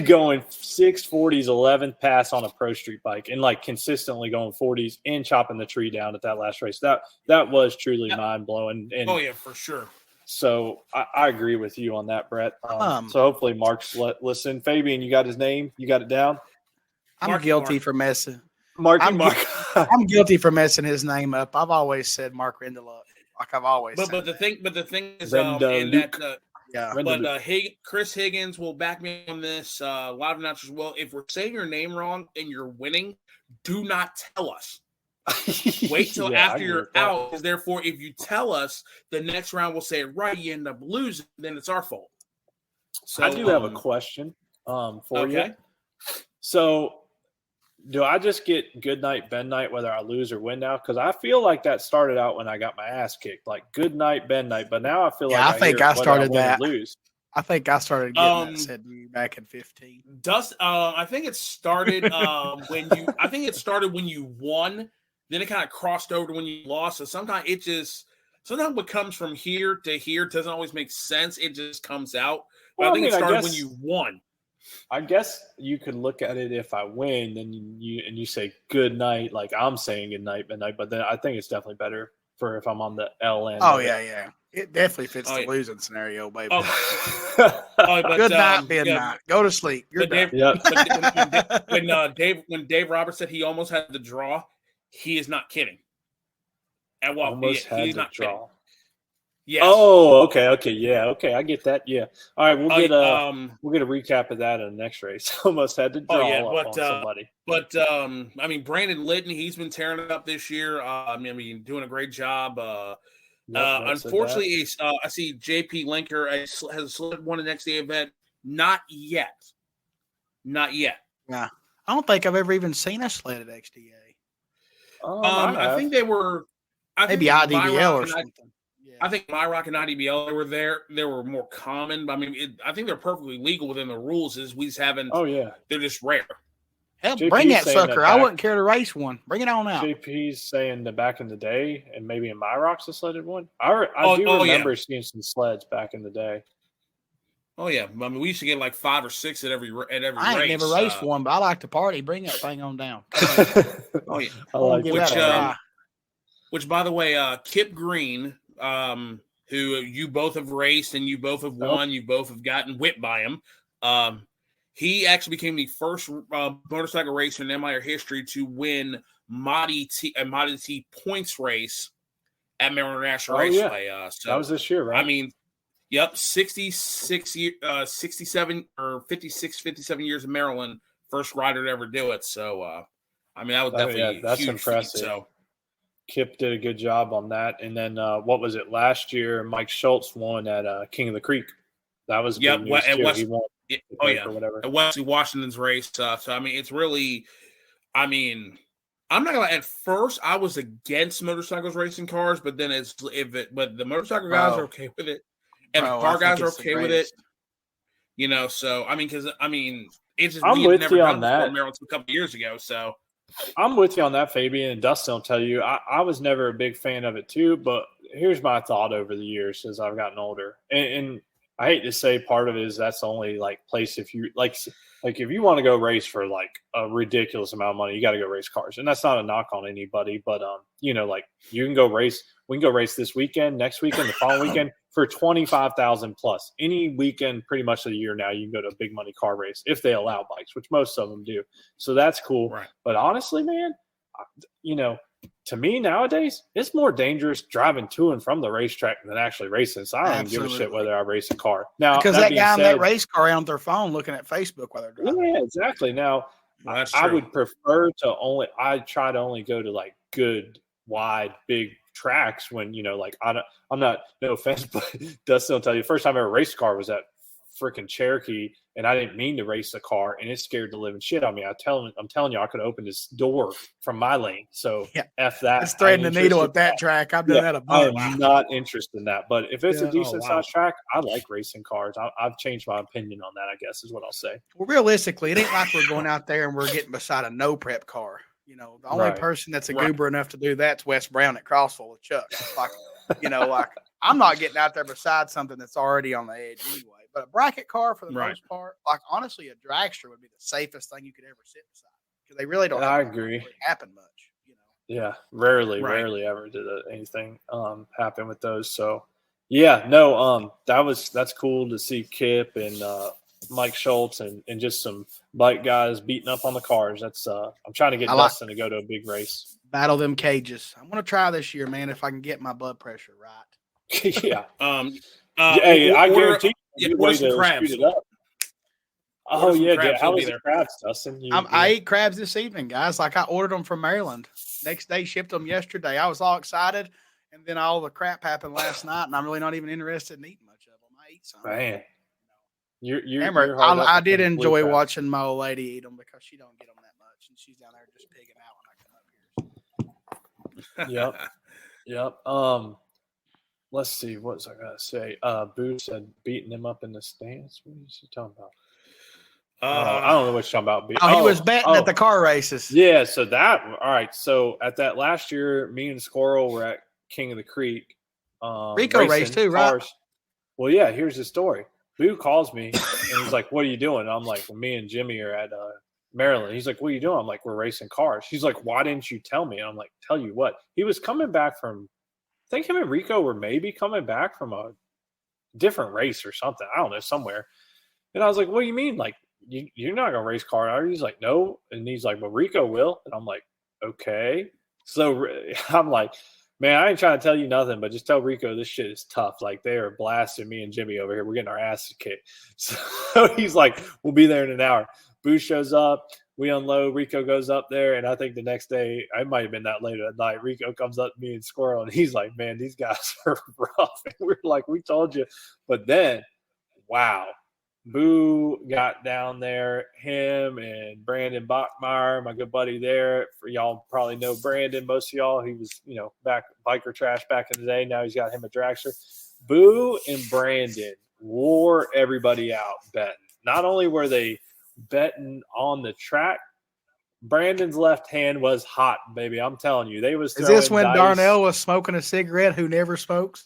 going 640s, 11th pass on a Pro Street bike and consistently going 40s and chopping the tree down at that last race. That was truly mind-blowing. And for sure. So I agree with you on that, Brett. So hopefully Mark's listen. Fabian, you got his name? You got it down? I'm guilty for messing. I'm guilty for messing his name up. I've always said Mark Rendeluck. I've always. But the thing is, in that Yeah. But Chris Higgins will back me on this. A lot of announcers will. If we're saying your name wrong and you're winning, do not tell us. Wait till after you're out. Because therefore, if you tell us, the next round we'll say it right. You end up losing, then it's our fault. So I do have a question for you. So, do I just get good night, Ben night, whether I lose or win now? Because I feel like that started out when I got my ass kicked, like good night, Ben night. But now I feel like I think I started that. Lose. I think I started getting that said to me back in 15. I think it started when you. I think it started when you won. Then it kind of crossed over to when you lost. So sometimes what comes from here to here doesn't always make sense. It just comes out. But I think it started when you won. I guess you could look at it if I win, then you say good night, like I'm saying good night, midnight. But then I think it's definitely better for if I'm on the L end. Oh yeah. It definitely fits the losing scenario, baby. But, good night, midnight. Go to sleep. You're done. When Dave Roberts said he almost had the draw, he is not kidding. And he's not draw. Kidding. Yes. Oh, okay, yeah, okay, I get that. Yeah, all right, we'll get a recap of that in the next race. Almost had to draw up on somebody. But I mean, Brandon Litton, he's been tearing it up this year. I mean, doing a great job. Unfortunately, I see JP Linker has slid one the next day event. Not yet. Yeah, I don't think I've ever even seen a sled at XDA. I think they were maybe IDBL or something. I think MyRock and IDBL were there. They were more common. I mean, I think they're perfectly legal within the rules. We just haven't. Oh yeah, they're just rare. Hell, bring that sucker. I wouldn't care to race one. Bring it on out. JP's saying that back in the day, and maybe in MyRock's a sledded one. I do remember seeing some sleds back in the day. Oh yeah, I mean we used to get like 5 or 6 at every race. I ain't never raced one, but I like to party. Bring that thing on down. Oh yeah, I like which by the way, Kip Green. Who you both have raced and you both have won. You both have gotten whipped by him. He actually became the first motorcycle racer in MIR history to win Moddy T points race at Maryland National Raceway. So that was this year, right? I mean, yep, 67 years in Maryland, first rider to ever do it. So, I mean, that was definitely that's huge impressive. Feat, so. Kip did a good job on that. And then what was it last year? Mike Schultz won at King of the Creek. That was good news too. He won or whatever. At Wesley Washington's race. So I mean, it's really. I mean, I'm not gonna. At first, I was against motorcycles racing cars, but then but the motorcycle guys are okay with it, and the car guys are okay with it. You know, so I mean, because it's just I'm with you on that. Maryland a couple years ago, so. I'm with you on that, Fabian, and Dustin will tell you I was never a big fan of it too, but here's my thought over the years as I've gotten older. And I hate to say part of it is that's the only place if you like if you want to go race for like a ridiculous amount of money, you got to go race cars. And that's not a knock on anybody, but you can go race. We can go race this weekend, next weekend, the following weekend for $25,000 plus. Any weekend pretty much of the year now, you can go to a big money car race if they allow bikes, which most of them do. So that's cool. Right. But honestly, man, to me nowadays, it's more dangerous driving to and from the racetrack than actually racing. So I don't give a shit whether I race a car. Now, because that guy in that race car on their phone looking at Facebook while they're driving. Yeah, exactly. Now, I would prefer to I try to only go to like good, wide, big tracks when I'm not, no offense, but Dustin will tell you the first time I ever raced a car was at freaking Cherokee, and I didn't mean to race the car, and it scared the living shit out of me. I'm telling you, I could open this door from my lane. So F that. It's threading the needle at that track. I've done that a bunch. I'm not interested in that. But if it's a decent sized track, I like racing cars. I've changed my opinion on that, I guess is what I'll say. Well, realistically, it ain't like we're going out there and we're getting beside a no prep car. The only person that's a goober enough to do that's Wes Brown at Crossville with Chuck. I'm not getting out there beside something that's already on the edge anyway. But a bracket car, for the most part, honestly, a dragster would be the safest thing you could ever sit beside because they really don't. I agree. Really happen much, Yeah, rarely ever did anything happen with those. So, that's cool to see Kip and Mike Schultz and just some bike guys beating up on the cars. That's I'm trying to get Dustin to go to a big race. Battle them cages. I'm going to try this year, man, if I can get my blood pressure right. Yeah. Hey, I guarantee you order way some to crabs. speed it up. Oh Order some yeah, crabs, how we'll was be the crabs, Dustin? I ate crabs this evening, guys. Like I ordered them from Maryland. Next day, shipped them yesterday. I was all excited, and then all the crap happened last night, and I'm really not even interested in eating much of them. I eat some. Man, you're Hammer, hard up I with did them blue enjoy crabs. watching my old lady eat them because she don't get them that much, and she's down there just pigging out when I come up here. Yep. Let's see. What was I gonna say? Boo said beating him up in the stands. What is he talking about? I don't know what you're talking about. He was betting at the car races. Yeah. So all right. So at that last year, me and Squirrel were at King of the Creek. Rico raced too, cars. right? Well, yeah. Here's the story. Boo calls me and he's like, "What are you doing?" I'm like, "Well, me and Jimmy are at Maryland." He's like, "What are you doing?" I'm like, "We're racing cars." He's like, "Why didn't you tell me?" And I'm like, "Tell you what." He was coming back from. I think him and Rico were maybe coming back from a different race or something. I don't know, somewhere. And I was like, "What do you mean? Like, you're not gonna race car, are you?" He's like, "No." And he's like, "Well, Rico will." And I'm like, "Okay." So I'm like, "Man, I ain't trying to tell you nothing, but just tell Rico this shit is tough. Like, they are blasting me and Jimmy over here. We're getting our asses kicked." So he's like, "We'll be there in an hour." Boo shows up. We unload. Rico goes up there, and I think the next day, I might have been that later at night. Rico comes up to me and Squirrel, and he's like, "Man, these guys are rough." And we're like, "We told you." But then, wow, Boo got down there. Him and Brandon Bachmeyer, my good buddy there. For y'all probably know Brandon. Most of y'all, he was back biker trash back in the day. Now he's got him a dragster. Boo and Brandon wore everybody out betting. Not only were they betting on the track, Brandon's left hand was hot, baby. I'm telling you, they was. Is this when dice. Darnell was smoking a cigarette? Who never smokes?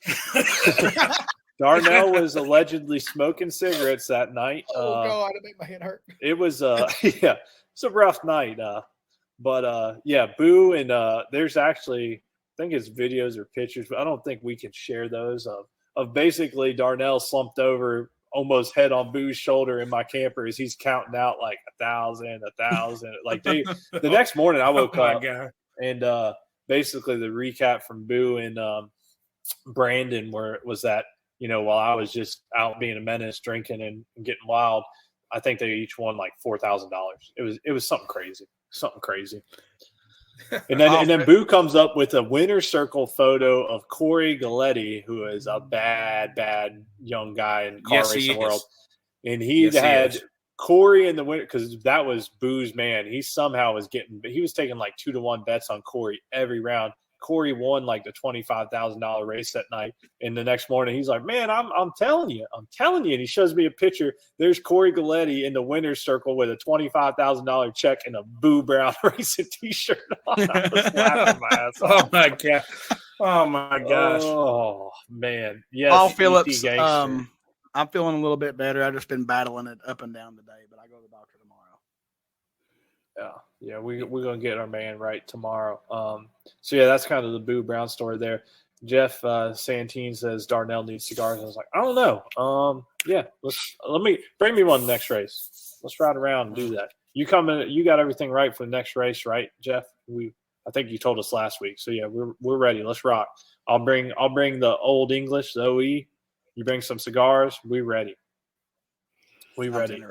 Darnell was allegedly smoking cigarettes that night. Oh God, it made my head hurt. It was it's a rough night. But Boo and there's actually, I think it's videos or pictures, but I don't think we can share those of basically Darnell slumped over almost head on Boo's shoulder in my camper as he's counting out like 1,000. Like the next morning I woke up and basically the recap from Boo and Brandon was that, while I was just out being a menace, drinking and getting wild, I think they each won like $4,000. It was something crazy. And then Boo comes up with a winner's circle photo of Corey Galletti, who is a bad young guy in car racing world. And he had Corey in the winner because that was Boo's man. He somehow he was taking like 2-to-1 bets on Corey every round. Corey won like the $25,000 race that night. And the next morning, he's like, "Man, I'm telling you. And he shows me a picture. There's Corey Galletti in the winner's circle with a $25,000 check and a Boo Brown racing T-shirt on. I was laughing my ass off. Oh my god! Oh my gosh! Oh man! Yes, Paul Phillips. I'm feeling a little bit better. I've just been battling it up and down today, but I go to the doctor tomorrow. Yeah, we're gonna get our man right tomorrow. So yeah, that's kind of the Boo Brown story there. Jeff Santine says Darnell needs cigars. I was like, I don't know. Yeah, let me bring me one next race. Let's ride around and do that. You come in, you got everything right for the next race, right, Jeff? I think you told us last week. So yeah, we're ready. Let's rock. I'll bring the Old English, the OE. You bring some cigars. We ready. We ready.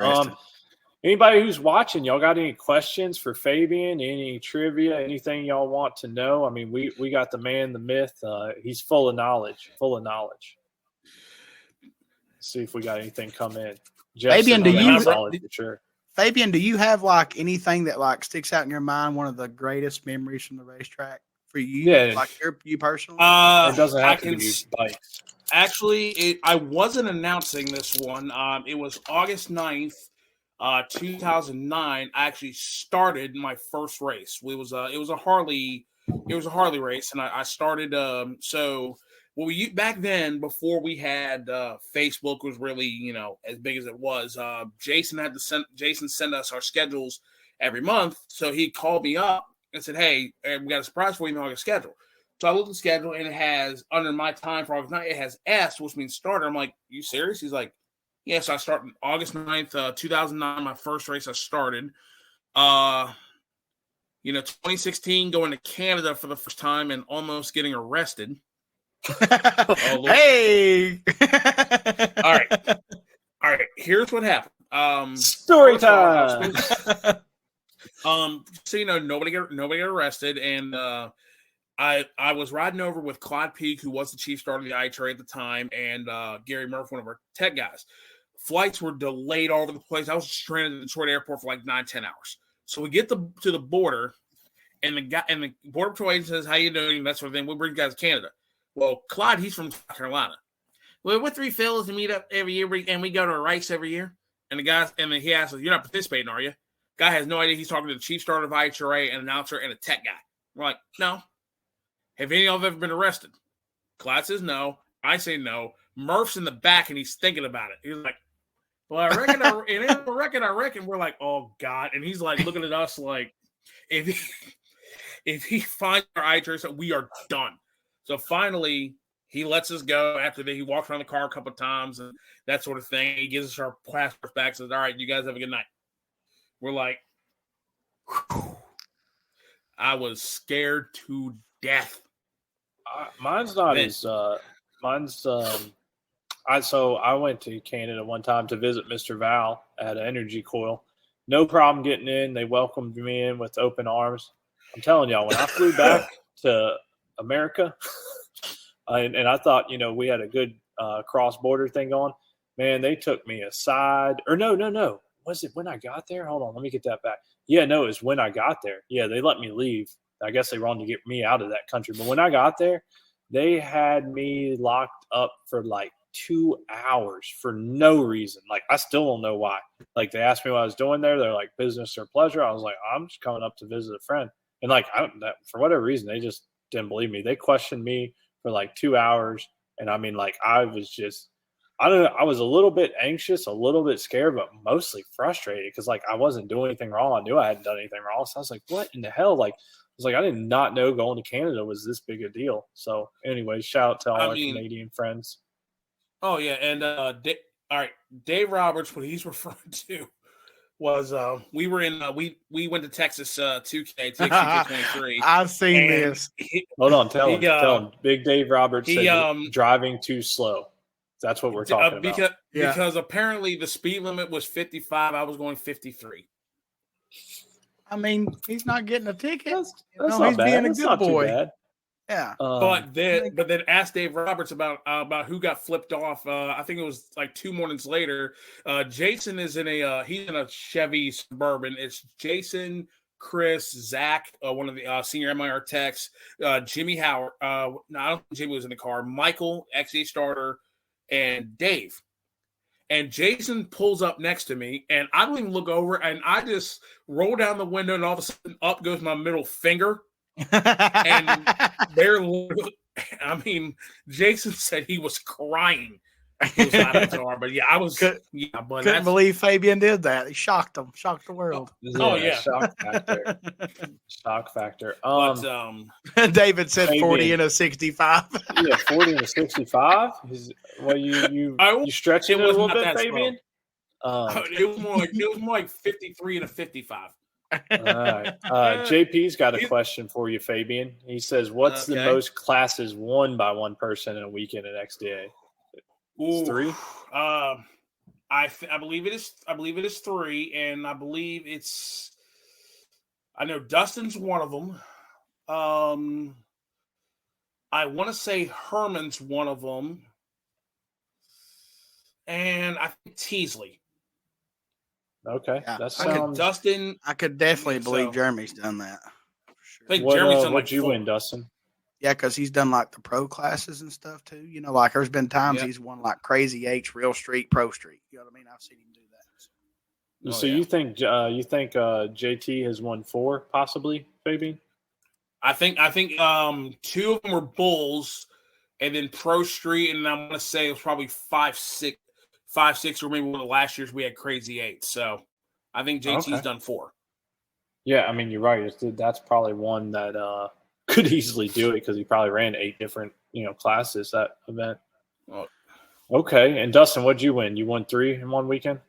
Anybody who's watching, y'all got any questions for Fabian? Any trivia? Anything y'all want to know? I mean, we got the man, the myth. He's full of knowledge. See if we got anything come in. Fabian, Fabian, do you have like anything that like sticks out in your mind? One of the greatest memories from the racetrack for you? Yeah, like you personally. It doesn't have to be bikes. Actually, I wasn't announcing this one. It was August 9th. 2009, I actually started my first race. It was a Harley race, and I started. Back then, before we had Facebook was really as big as it was. Jason send us our schedules every month, so he called me up and said, "Hey, we got a surprise for you on August schedule." So I looked at the schedule, and it has under my time for August 9th, it has S, which means starter. I'm like, "You serious?" He's like, yes, I started August 9th, 2009, my first race I started. 2016, going to Canada for the first time and almost getting arrested. Hey! All right. Here's what happened. Story time. So you know, nobody got arrested, and I was riding over with Claude Peak, who was the chief starter of the IHRA at the time, and Gary Murphy, one of our tech guys. Flights were delayed all over the place. I was stranded at the Detroit airport for like 9-10 hours. So we get to the border, and the border patrol agent says, "How you doing?" And that sort of thing. We'll bring you guys to Canada. Well, Claude, he's from South Carolina. Well, we're three fellas to meet up every year, and we go to a race every year. And the guys, and then he asks us, "You're not participating, are you?" Guy has no idea. He's talking to the chief starter of IHRA, an announcer, and a tech guy. We're like, "No." Have any of you ever been arrested? Claude says no. I say no. Murph's in the back, and he's thinking about it. He's like, "Well, I reckon." We're like, "Oh God!" And he's like looking at us like, if he finds our IHRA, we are done. So finally, he lets us go. After that, he walks around the car a couple of times and that sort of thing. He gives us our passports back. Says, "All right, you guys have a good night." We're like, whew. I was scared to death. Mine's not as So I went to Canada one time to visit Mr. Val at Energy Coil. No problem getting in. They welcomed me in with open arms. I'm telling y'all, when I flew back to America, and I thought, you know, we had a good cross-border thing going, man, they took me aside. Or no. Was it when I got there? Hold on, let me get that back. Yeah, no, it was when I got there. Yeah, they let me leave. I guess they wanted to get me out of that country. But when I got there, they had me locked up for like 2 hours for no reason. Like, I still don't know why. Like, they asked me what I was doing there. They're like, business or pleasure? I was like, I'm just coming up to visit a friend. And like, for whatever reason, they just didn't believe me. They questioned me for like 2 hours. And I mean, like, I was just, I don't know. I was a little bit anxious, a little bit scared, but mostly frustrated because like I wasn't doing anything wrong. I knew I hadn't done anything wrong. So I was like, what in the hell? Like, I was like, I did not know going to Canada was this big a deal. So anyway, shout out to all our Canadian friends. Oh yeah. And all right, Dave Roberts, what he's referring to was we were in we went to Texas 2K 23. I've seen this. Hold on, tell him. Big Dave Roberts said driving too slow. That's what we're talking about. Because apparently the speed limit was 55. I was going 53. I mean, he's not getting a ticket. That's not he's bad. being a That's good not boy. Too bad. Yeah. But then ask Dave Roberts about who got flipped off. I think it was like 2 mornings later. Jason is he's in a Chevy Suburban. It's Jason, Chris, Zach, one of the senior MIR techs, Jimmy Howard. No, I don't think Jimmy was in the car. Michael, XA starter, and Dave. And Jason pulls up next to me, and I don't even look over, and I just roll down the window, and all of a sudden up goes my middle finger. And Jason said he was crying. He was out of the car, but yeah, I was. Couldn't believe Fabian did that. He shocked the world. Shock factor. David said Fabian, 40 and a 65. Yeah, 40 and a 65. You stretching it a little bit, Fabian? It was more like 53 and a 55. All right. JP's got a question for you, Fabian. He says, "What's the most classes won by one person in a weekend at XDA?" It's 3. I believe it is. I believe it is 3, and I believe it's. I know Dustin's one of them. I want to say Herman's one of them, and I think Teasley. Okay, yeah, that sounds. Dustin, I could definitely believe Jeremy's done that. Sure. I think Jeremy's done what'd you win, Dustin? Yeah, because he's done like the pro classes and stuff too. You know, like there's been times he's won like Crazy H, Real Street, Pro Street. You know what I mean? I've seen him do that. So you think JT has won 4 possibly, Fabian? I think 2 of them were bulls, and then Pro Street, and I want to say it was probably 5, 6, or maybe one of the last years we had Crazy 8. So I think JT's done 4. Yeah, I mean you're right. That's probably one that could easily do it because he probably ran 8 different classes that event. Oh. Okay, and Dustin, what'd you win? You won 3 in one weekend?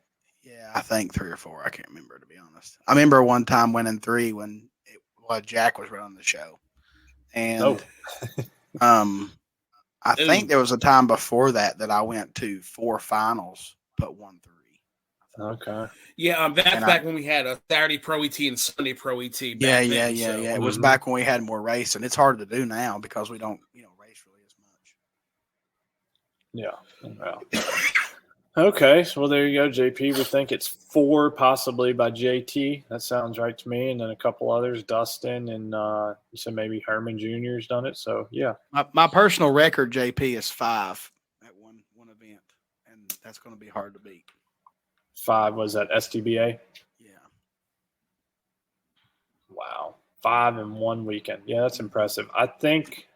Yeah, I think 3 or 4. I can't remember, to be honest. I remember one time winning 3 when Jack was running the show, and I think there was a time before that I went to 4 finals, but won 3. Okay. Yeah, that's back when we had a Saturday Pro ET and Sunday Pro ET. Yeah. It was back when we had more racing. It's hard to do now because we don't, race really as much. Yeah. Okay. So, well, there you go, JP. We think it's 4 possibly by JT. That sounds right to me. And then a couple others, Dustin and you said maybe Herman Jr. has done it. So, yeah. My personal record, JP, is 5 at one event, and that's going to be hard to beat. 5 was at STBA? Yeah. Wow. 5 in 1 weekend. Yeah, that's impressive. I think.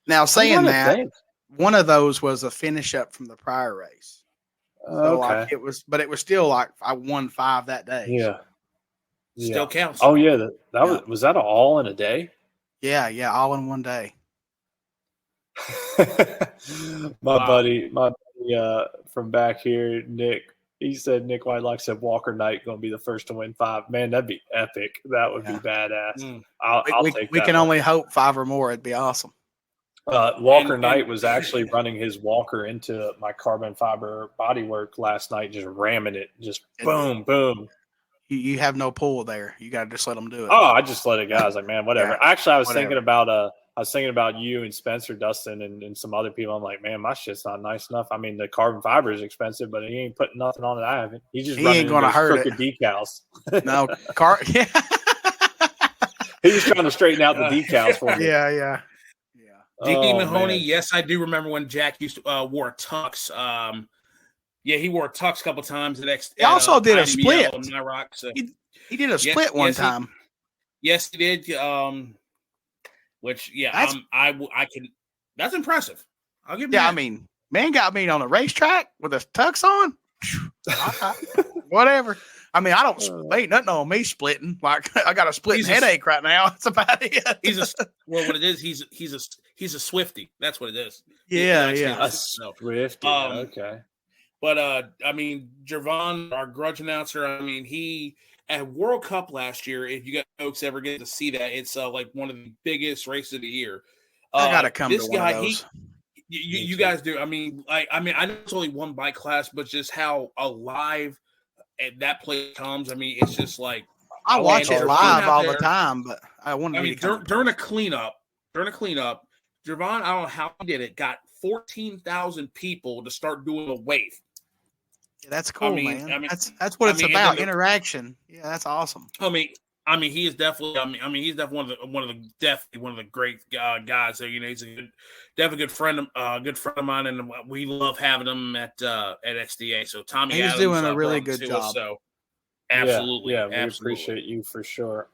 Now, saying that, one of those was a finish up from the prior race. So okay. it was still like I won 5 that day. Yeah. Still counts. Oh, yeah. Was that all in a day? Yeah, all in one day. My buddy from back here, Nick, he said Nick Whitelock said Walker Knight going to be the first to win 5. Man, that'd be epic. That would be badass. I'll take that. We can only hope 5 or more. It'd be awesome. Walker Knight was actually running his walker into my carbon fiber bodywork last night, just ramming it, just boom, boom. You have no pull there. You got to just let them do it. Oh, I just let it go. I was like, man, whatever. Yeah, actually, I was thinking about you and Spencer, Dustin, and some other people. I'm like, man, my shit's not nice enough. I mean, the carbon fiber is expensive, but he ain't putting nothing on it. I haven't. He ain't going to hurt crooked it. Decals. No, yeah. He's trying to straighten out the decals for me. Yeah. D.B. Mahoney, yes, I do remember when Jack used to wore a tux. He wore a tux a couple times. He also did a split. So. He did a split one time. Yes, he did. Which, I can. That's impressive. I'll give him that. I mean, man got me on a racetrack with a tux on. Whatever. I mean, I don't ain't nothing on me splitting. Like I got a splitting headache right now. That's about it. What it is, he's a Swiftie. That's what it is. Yeah. A Swiftie. Okay. But I mean, Jervon, our grudge announcer, I mean, he at World Cup last year, if you guys folks ever get to see that, it's like one of the biggest races of the year. I gotta come to one of those. You guys do. I mean, I know it's only one bike class, but just how alive that place comes. I mean, it's just like I watch it live all the time, but I want to. I mean, during a cleanup, Jervon, I don't know how he did it. Got 14,000 people to start doing a wave. Yeah, that's cool, man. I mean, that's what it's about. Interaction. Yeah, that's awesome. I mean, he is definitely. He's definitely one of the great guys. So he's definitely good friend of mine, and we love having him at XDA. So Tommy, he's Adams, doing a really good job. So absolutely, we appreciate you for sure.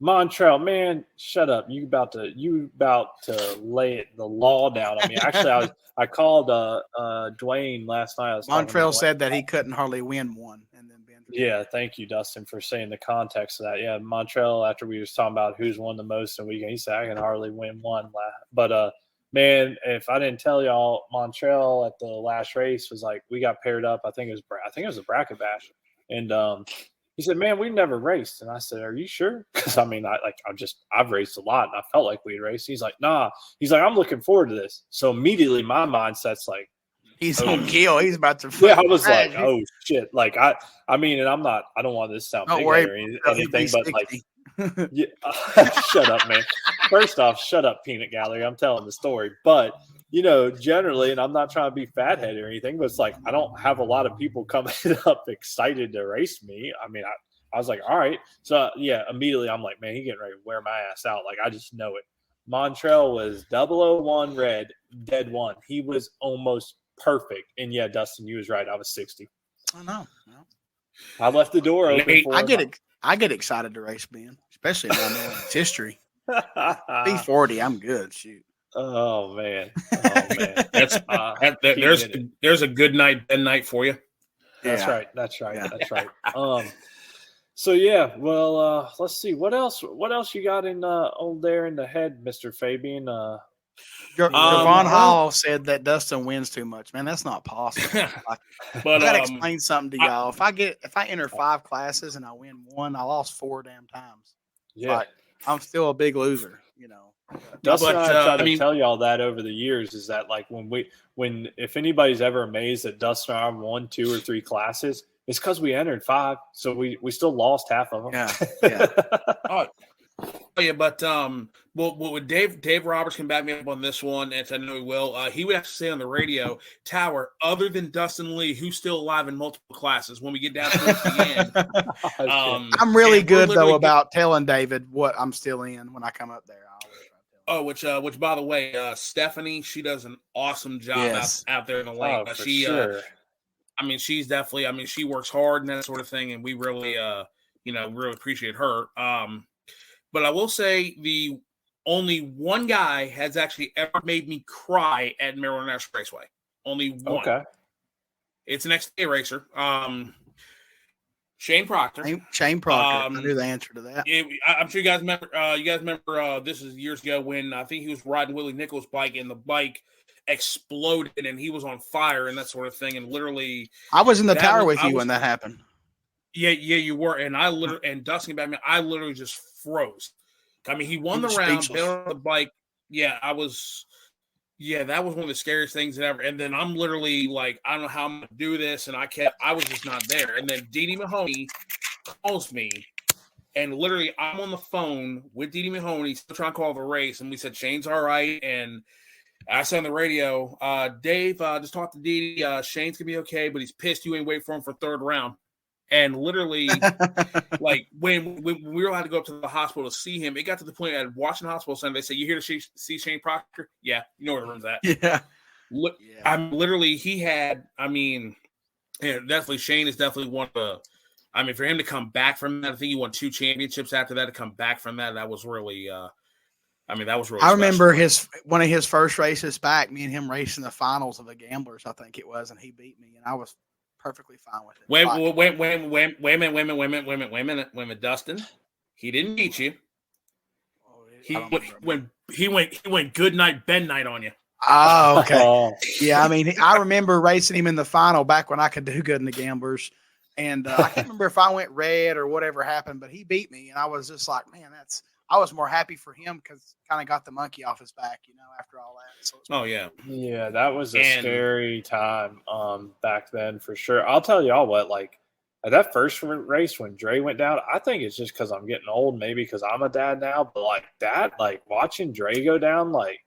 Montrell, man, shut up! You about to lay the law down on me. Actually, I called Dwayne last night. Montrell said that he couldn't hardly win one, and then Ben. Yeah, thank you, Dustin, for saying the context of that. Yeah, Montrell, after we was talking about who's won the most in the weekend, he said I can hardly win one. But man, if I didn't tell y'all, Montrell at the last race was like, we got paired up. I think it was a bracket bash, and he said, man, we've never raced. And I said, are you sure? Because I mean, I've raced a lot and I felt like we'd raced. He's like, nah. He's like, I'm looking forward to this. So immediately my mindset's like, he's on kill. He's about to. Yeah, I was like, oh shit. Like I mean, and I don't want this to sound big or anything, but like, yeah, shut up, man. First off, shut up, Peanut Gallery. I'm telling the story. But generally, and I'm not trying to be fathead or anything, but it's like I don't have a lot of people coming up excited to race me. I mean, I was like, all right. So yeah, immediately I'm like, man, he's getting ready to wear my ass out. Like I just know it. Montrell was 001 red, dead one. He was almost perfect. And yeah, Dustin, you was right. I was 60. I know. I left the door open for him. I get excited to race Ben, especially when I know its history. B40, I'm good. Shoot. Oh man. There's a good night Ben night for you. That's right. So yeah, well, let's see what else you got in there in the head, Mr. Fabian. Javon Hall said that Dustin wins too much. Man, that's not possible. But I gotta explain something to y'all. If I enter 5 classes and I win 1, I lost 4 damn times. Yeah, I'm still a big loser. Dustin and I tried to I mean, tell y'all that over the years is that like if anybody's ever amazed that Dustin and I won 2 or 3 classes, it's because we entered 5, so we still lost half of them. Yeah. oh yeah, but what Dave Roberts can back me up on this one, and I know he will. He would have to say on the radio, Tower, other than Dustin Lee, who's still alive in multiple classes when we get down towards the end. I'm really good though about telling David what I'm still in when I come up there. Which by the way, Stephanie, she does an awesome job out there in the lane. Sure. I mean, she's definitely. I mean, she works hard and that sort of thing, and we really, really appreciate her. But I will say the only one guy has actually ever made me cry at Maryland National Raceway. Only one. Okay. It's an XDA racer. Shane Proctor. Shane Proctor. I knew the answer to that. I'm sure you guys remember. This is years ago when I think he was riding Willie Nichols' bike, and the bike exploded, and he was on fire and that sort of thing. And literally, I was in the tower with you when that happened. Yeah, you were. And and Dustin back me, I literally just froze. I mean, he won the round, bailed on the bike. Yeah, that was one of the scariest things ever. And then I'm literally like, I don't know how I'm gonna do this, and I was just not there. And then Dee Dee Mahoney calls me, and literally I'm on the phone with Dee Dee Mahoney, still trying to call the race, and we said Shane's all right, and I said on the radio, Dave, just talk to Dee Dee. Shane's gonna be okay, but he's pissed you ain't wait for him for 3rd round. And literally, like when we were allowed to go up to the hospital to see him, it got to the point at Washington Hospital Center. They said, "You here to see Shane Proctor?" Yeah, you know where the room's at. Yeah. I'm literally. He had. I mean, definitely Shane is definitely one of the. I mean, for him to come back from that, I think he won 2 championships after that. To come back from that, that was really. I mean, that was really. I remember one of his first races back. Me and him racing the finals of the Gamblers, I think it was, and he beat me, and I was perfectly fine with it. Wait a minute, Dustin. He didn't beat you. He went good night, Ben night on you. Oh, okay. Yeah, I mean, I remember racing him in the final back when I could do good in the Gamblers, and I can't remember if I went red or whatever happened, but he beat me, and I was just like, man, I was more happy for him because kind of got the monkey off his back, after all that. So yeah, that was a scary time back then for sure. I'll tell y'all what, like at that first race when Dre went down, I think it's just because I'm getting old, maybe because I'm a dad now, but like watching Dre go down, like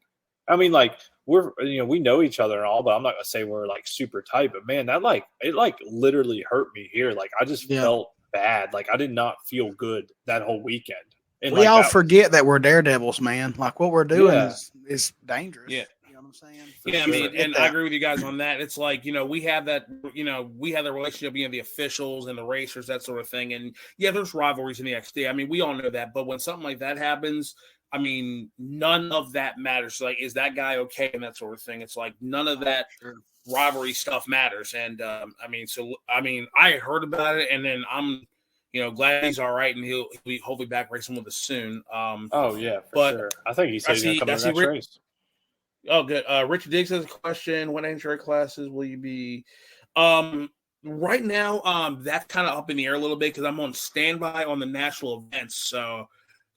I mean, like we know each other and all, but I'm not gonna say we're like super tight, but man, that it literally hurt me here. Like I just felt bad. Like I did not feel good that whole weekend. And we all forget that we're daredevils, man. Like what we're doing is dangerous. Yeah. You know what I'm saying? I mean, and I agree with you guys on that. It's like, we have that, we have the relationship being the officials and the racers, that sort of thing. And there's rivalries in the XD. I mean, we all know that. But when something like that happens, I mean, none of that matters. Like, is that guy okay? And that sort of thing. It's like none of that rivalry stuff matters. And I heard about it, and then I'm, glad he's all right, and he'll be hopefully back racing with us soon. For sure. I think he said he's going to come to the next race. Oh, good. Richard Diggs has a question. What NHRA classes will you be? Right now, that's kind of up in the air a little bit because I'm on standby on the national events. So,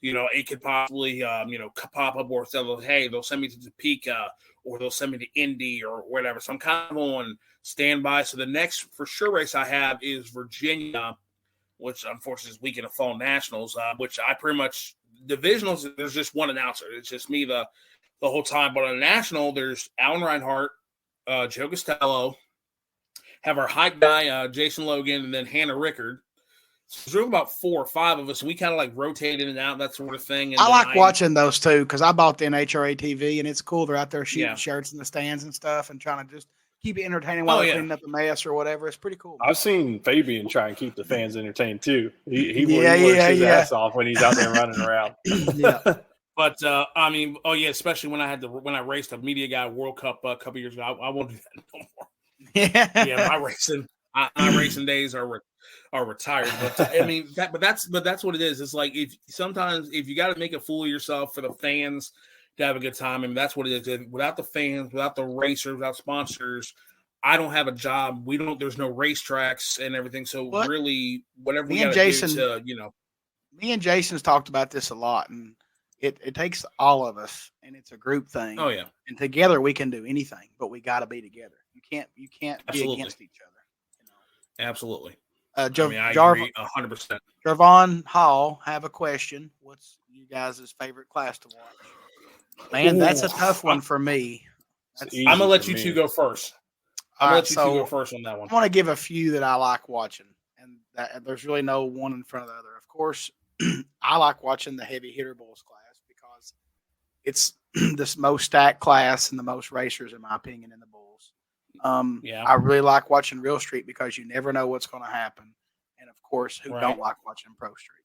it could possibly, pop up or they'll send me to Topeka or they'll send me to Indy or whatever. So I'm kind of on standby. So the next for sure race I have is Virginia, which unfortunately is weekend of fall nationals, which I pretty much divisionals. There's just one announcer. It's just me the whole time. But on a national, there's Alan Reinhart, Joe Costello, have our hype guy, Jason Logan, and then Hannah Rickard. So there's about 4 or 5 of us, and we kind of like rotate in and out, that sort of thing. And I like watching those too because I bought the NHRA TV, and it's cool. They're out there shooting shirts in the stands and stuff and trying to just keep it entertaining while they're cleaning up a mess or whatever. It's pretty cool. I've seen Fabian try and keep the fans entertained too. He works his ass off when he's out there running around. But I mean, especially when I raced a media guy World Cup a couple years ago, I won't do that no more. My racing days are retired. But I mean, that's what it is. It's like if you got to make a fool of yourself for the fans to have a good time, and that's what it is. Without the fans, without the racers, without sponsors, I don't have a job. There's no racetracks and everything. So really, whatever we got to do to, me and Jason's talked about this a lot, and it takes all of us, and it's a group thing. Oh yeah, and together we can do anything, but we got to be together. You can't be Absolutely. against each other. absolutely. I I agree 100%. Jarvon Hall have a question. What's you guys' favorite class to watch? Man, that's a tough one for me. It's I'm gonna easy let for you me. two go first. All I'm gonna right, let you two so go first on that one. I want to give a few that I like watching, and that there's really no one in front of the other. Of course, I like watching the heavy hitter bulls class because it's the most stacked class and the most racers, in my opinion, in the bulls. Yeah. I really like watching Real Street because you never know what's going to happen, and of course, who Right. don't like watching Pro Street?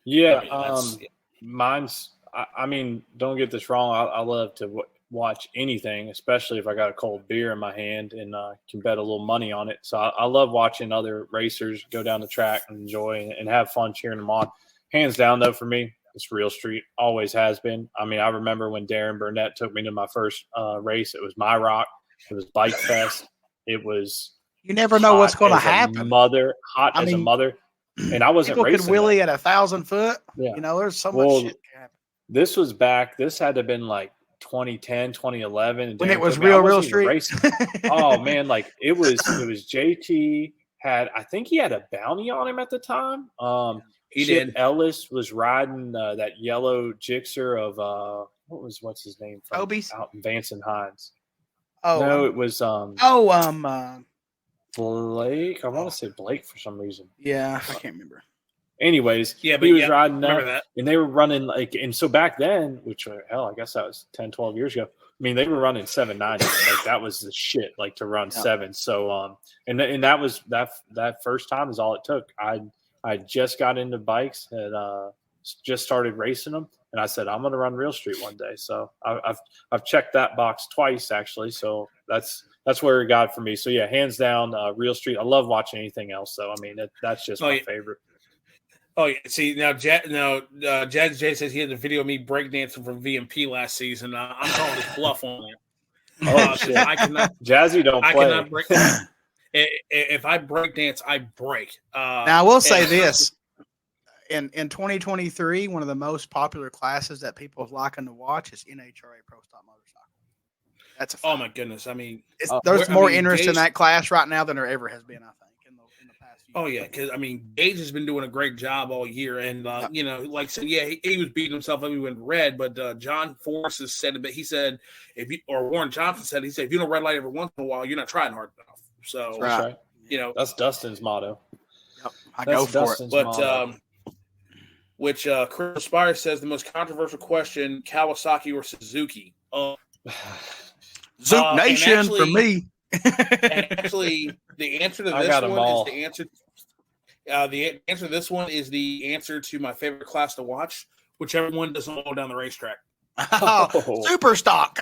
Yeah, that's- mine's. I mean, don't get this wrong. I love to watch anything, especially if I got a cold beer in my hand and can bet a little money on it. So I love watching other racers go down the track and enjoy and have fun cheering them on. Hands down, though, for me, it's Real Street. Always has been. I mean, I remember when Darren Burnett took me to my first race. It was My Rock. It was Bike Fest. It was. You never know what's going to hot as a happen. hot as a mother. And I wasn't People racing. could wheelie at 1,000 foot. Yeah. You know, there's so much shit can happen. This was back. This had to have been like 2010, 2011. And When Darren it was took me- I Real wasn't even Street. racing. Oh man, like it was JT I think he had a bounty on him at the time. He Chip did. Ellis was riding that yellow Gixxer of what's his name from Obies? out in Vance and Hines. Oh, No, it was Blake. I want to say Blake for some reason. yeah, I can't remember. Anyways, Yeah, but he was yeah, riding remember up, that. and they were running like, and so back then, which hell, I guess that was 10, 12 years ago. I mean, they were running 790. Like that was the shit, like to run seven. So, and that was that first time is all it took. I just got into bikes and just started racing them, and I said I'm going to run Real Street one day. So I've checked that box twice actually. So that's where it got for me. So yeah, hands down, Real Street. I love watching anything else. So I mean, that's just my favorite. Oh yeah, see now, Jazz J says he had a video of me breakdancing from VMP last season. I'm calling his bluff on that. Oh shit! I cannot, Jazzy don't I play. cannot break. If I break dance, I break. Now I will say this: in 2023, one of the most popular classes that people are liking to watch is NHRA Pro Stock Motorcycle. That's a fact. Oh my goodness! I mean, there's more interest in that class right now than there ever has been. I think in the past few Oh years. yeah, because I mean, Gage has been doing a great job all year, and you know, like I said, yeah, he was beating himself up. He went red, but John Forrest has said it. But he said, or Warren Johnson said, he said, if you don't red light every once in a while, you're not trying hard enough. So That's right. You know, that's Dustin's motto. Yep, I go for Dustin's it. But which Chris Spire says the most controversial question: Kawasaki or Suzuki? Zoot Nation for me. And actually, the answer to this one is the answer. The answer to this one is the answer to my favorite class to watch, whichever one doesn't go down the racetrack. Oh, super stock.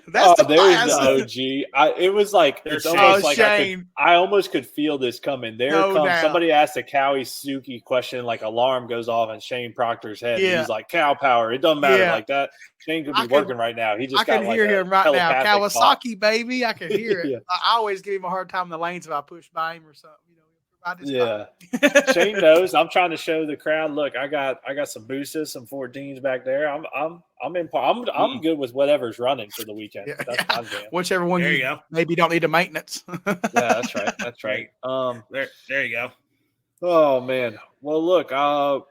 That's the there's class. the OG. It was like it's almost like I almost could feel this coming. There comes somebody asked a Cowie Suzuki question, like alarm goes off in Shane Proctor's head. Yeah. And he's like, "Cow power." It doesn't matter like that. Shane could be working right now. He just I can hear him right now. Kawasaki, baby. I can hear it. Yeah. I always give him a hard time in the lanes if I push by him or something. You know, Shane knows. I'm trying to show the crowd. Look, I got some boosters, some 14s back there. I'm good with whatever's running for the weekend. Yeah, that's my jam. Whichever one you go. Maybe don't need a maintenance. Yeah, that's right. That's right. There you go. Oh man. Well, look.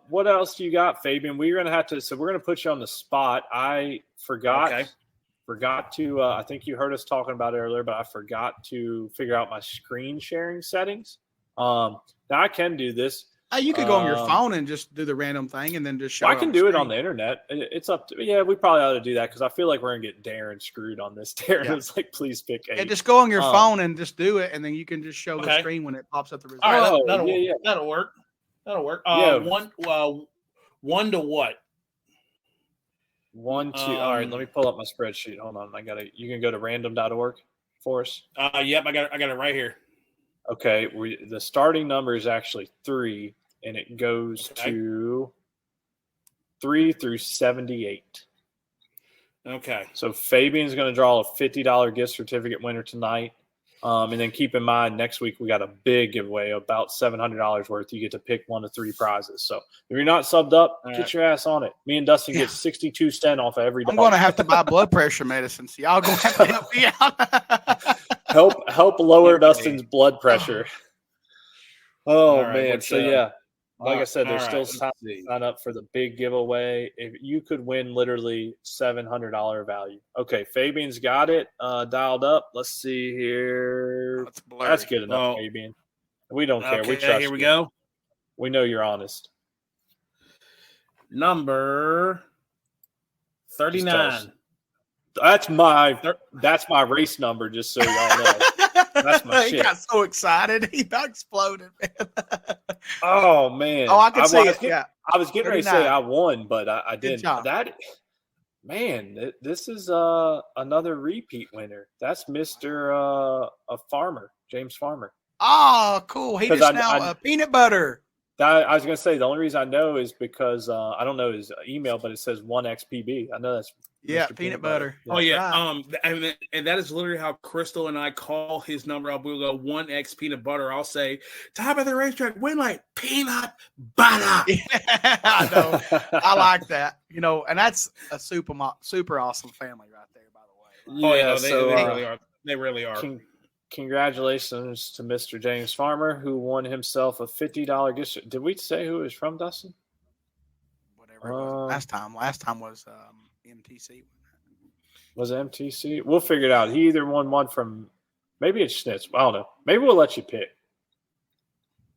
What else do you got, Fabian? We're gonna put you on the spot. I forgot. Okay. Forgot to. I think you heard us talking about it earlier, but I forgot to figure out my screen sharing settings. Now I can do this. You could go on your phone and just do the random thing and then just show. I can do it on the internet. It's up to we probably ought to do that because I feel like we're gonna get Darren screwed on this. Darren was like, "Please pick 8." And just go on your phone and just do it, and then you can just show the screen when it pops up the result. All right, that'll work. That'll work. One to what? 1, 2. All right, let me pull up my spreadsheet. Hold on, you can go to random.org for us. Yep, I got it right here. Okay, the starting number is actually 3, and it goes to 3 through 78. Okay. So Fabian's going to draw a $50 gift certificate winner tonight. And then keep in mind, next week we got a big giveaway, about $700 worth. You get to pick 1 of 3 prizes. So if you're not subbed up, get your ass on it. Me and Dustin get 62 cents off of every. I'm going to have to buy blood pressure medicine, so y'all going to have to help me out. help lower Dustin's blood pressure. Oh right, man! So yeah, like I said, there's still right, sign up for the big giveaway. If you could win literally $700 value. Okay, Fabian's got it dialed up. Let's see here. That's good enough, Fabian. We don't care. We trust here we you. go. We know you're honest. Number 39. That's my race number. Just so y'all know. That's my shit. He got so excited. He about exploded, man. Oh, man. Oh, I can see it. Yeah. I was getting 39. ready to say I won, but I didn't. Job. Man, this is another repeat winner. That's Mr. Farmer, James Farmer. Oh, cool. He just now peanut butter. I was going to say, the only reason I know is because I don't know his email, but it says 1XPB. I know that's Mr. Peanut butter. Yeah. Oh, yeah. Right. And that is literally how Crystal and I call his number up. We'll go 1X peanut butter. I'll say, top of the racetrack, win like peanut butter. Yeah, I know. I like that. And that's a super awesome family right there, by the way. Yeah, they really are. They really are. Congratulations to Mr. James Farmer, who won himself a $50 gift card. Did we say who it was from, Dustin? Whatever it was last time. Last time was MTC. Was it MTC? We'll figure it out. He either won one from, maybe it's Schnitz. I don't know. Maybe we'll let you pick.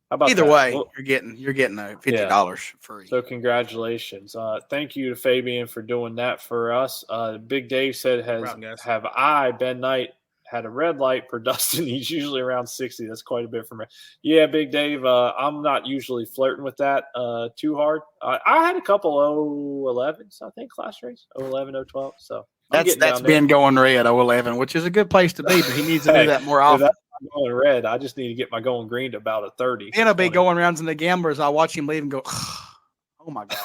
How about either that? way, you're getting a $50 free. So congratulations. Thank you to Fabian for doing that for us. Big Dave said, have I, Ben Knight, had a red light per Dustin? He's usually around 60. That's quite a bit for me. Yeah, Big Dave, I'm not usually flirting with that too hard. I had a couple 011s, I think, last race, 011, 012. So that's been going red 011, which is a good place to be, but he needs to do that more often. Going red, I just need to get my going green to about a 30. Then I'll be going rounds in the gamblers. I'll watch him leave and go, oh my God.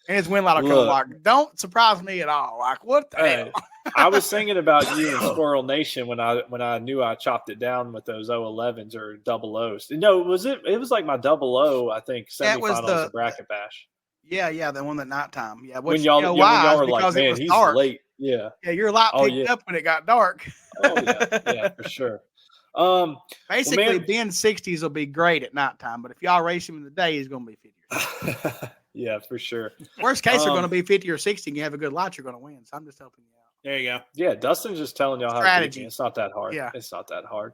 And his win line will come like, don't surprise me at all. Like, what the hell? I was thinking about you in Squirrel Nation when I knew I chopped it down with those 011s or double O's. No, it was like my double O, I think, semifinals of Bracket Bash. Yeah, the one at nighttime. Yeah, when y'all were like, man, he's dark. Late. Yeah, your light picked up when it got dark. Oh yeah, for sure. Basically, Ben's 60s will be great at nighttime, but if y'all race him in the day, he's going to be 50. Yeah, for sure. Worst case, they're going to be 50 or 60, and you have a good lot, you're going to win. So I'm just helping you out. There you go. Yeah, Dustin's just telling y'all how to beat me. It's not that hard. Yeah. It's not that hard.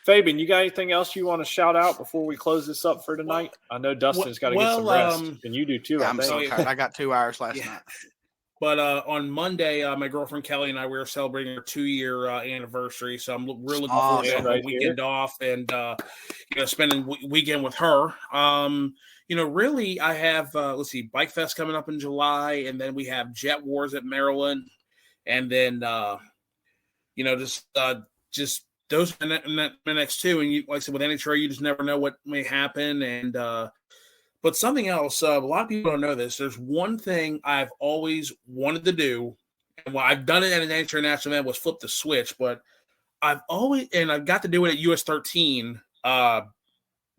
Fabian, you got anything else you want to shout out before we close this up for tonight? I know Dustin's got to get some rest, and you do too. I'm so tired. I got 2 hours last night. But on Monday, my girlfriend Kelly and I, we were celebrating our 2-year anniversary. So I'm really looking forward to having a weekend off and spending weekend with her. Really, I have Bike Fest coming up in July, and then we have Jet Wars at Maryland, and then just those are the next 2. And like I said, with NHRA, you just never know what may happen. And but something else, a lot of people don't know this. There's one thing I've always wanted to do, and I've done it at an international event, was flip the switch. But I've got to do it at US 13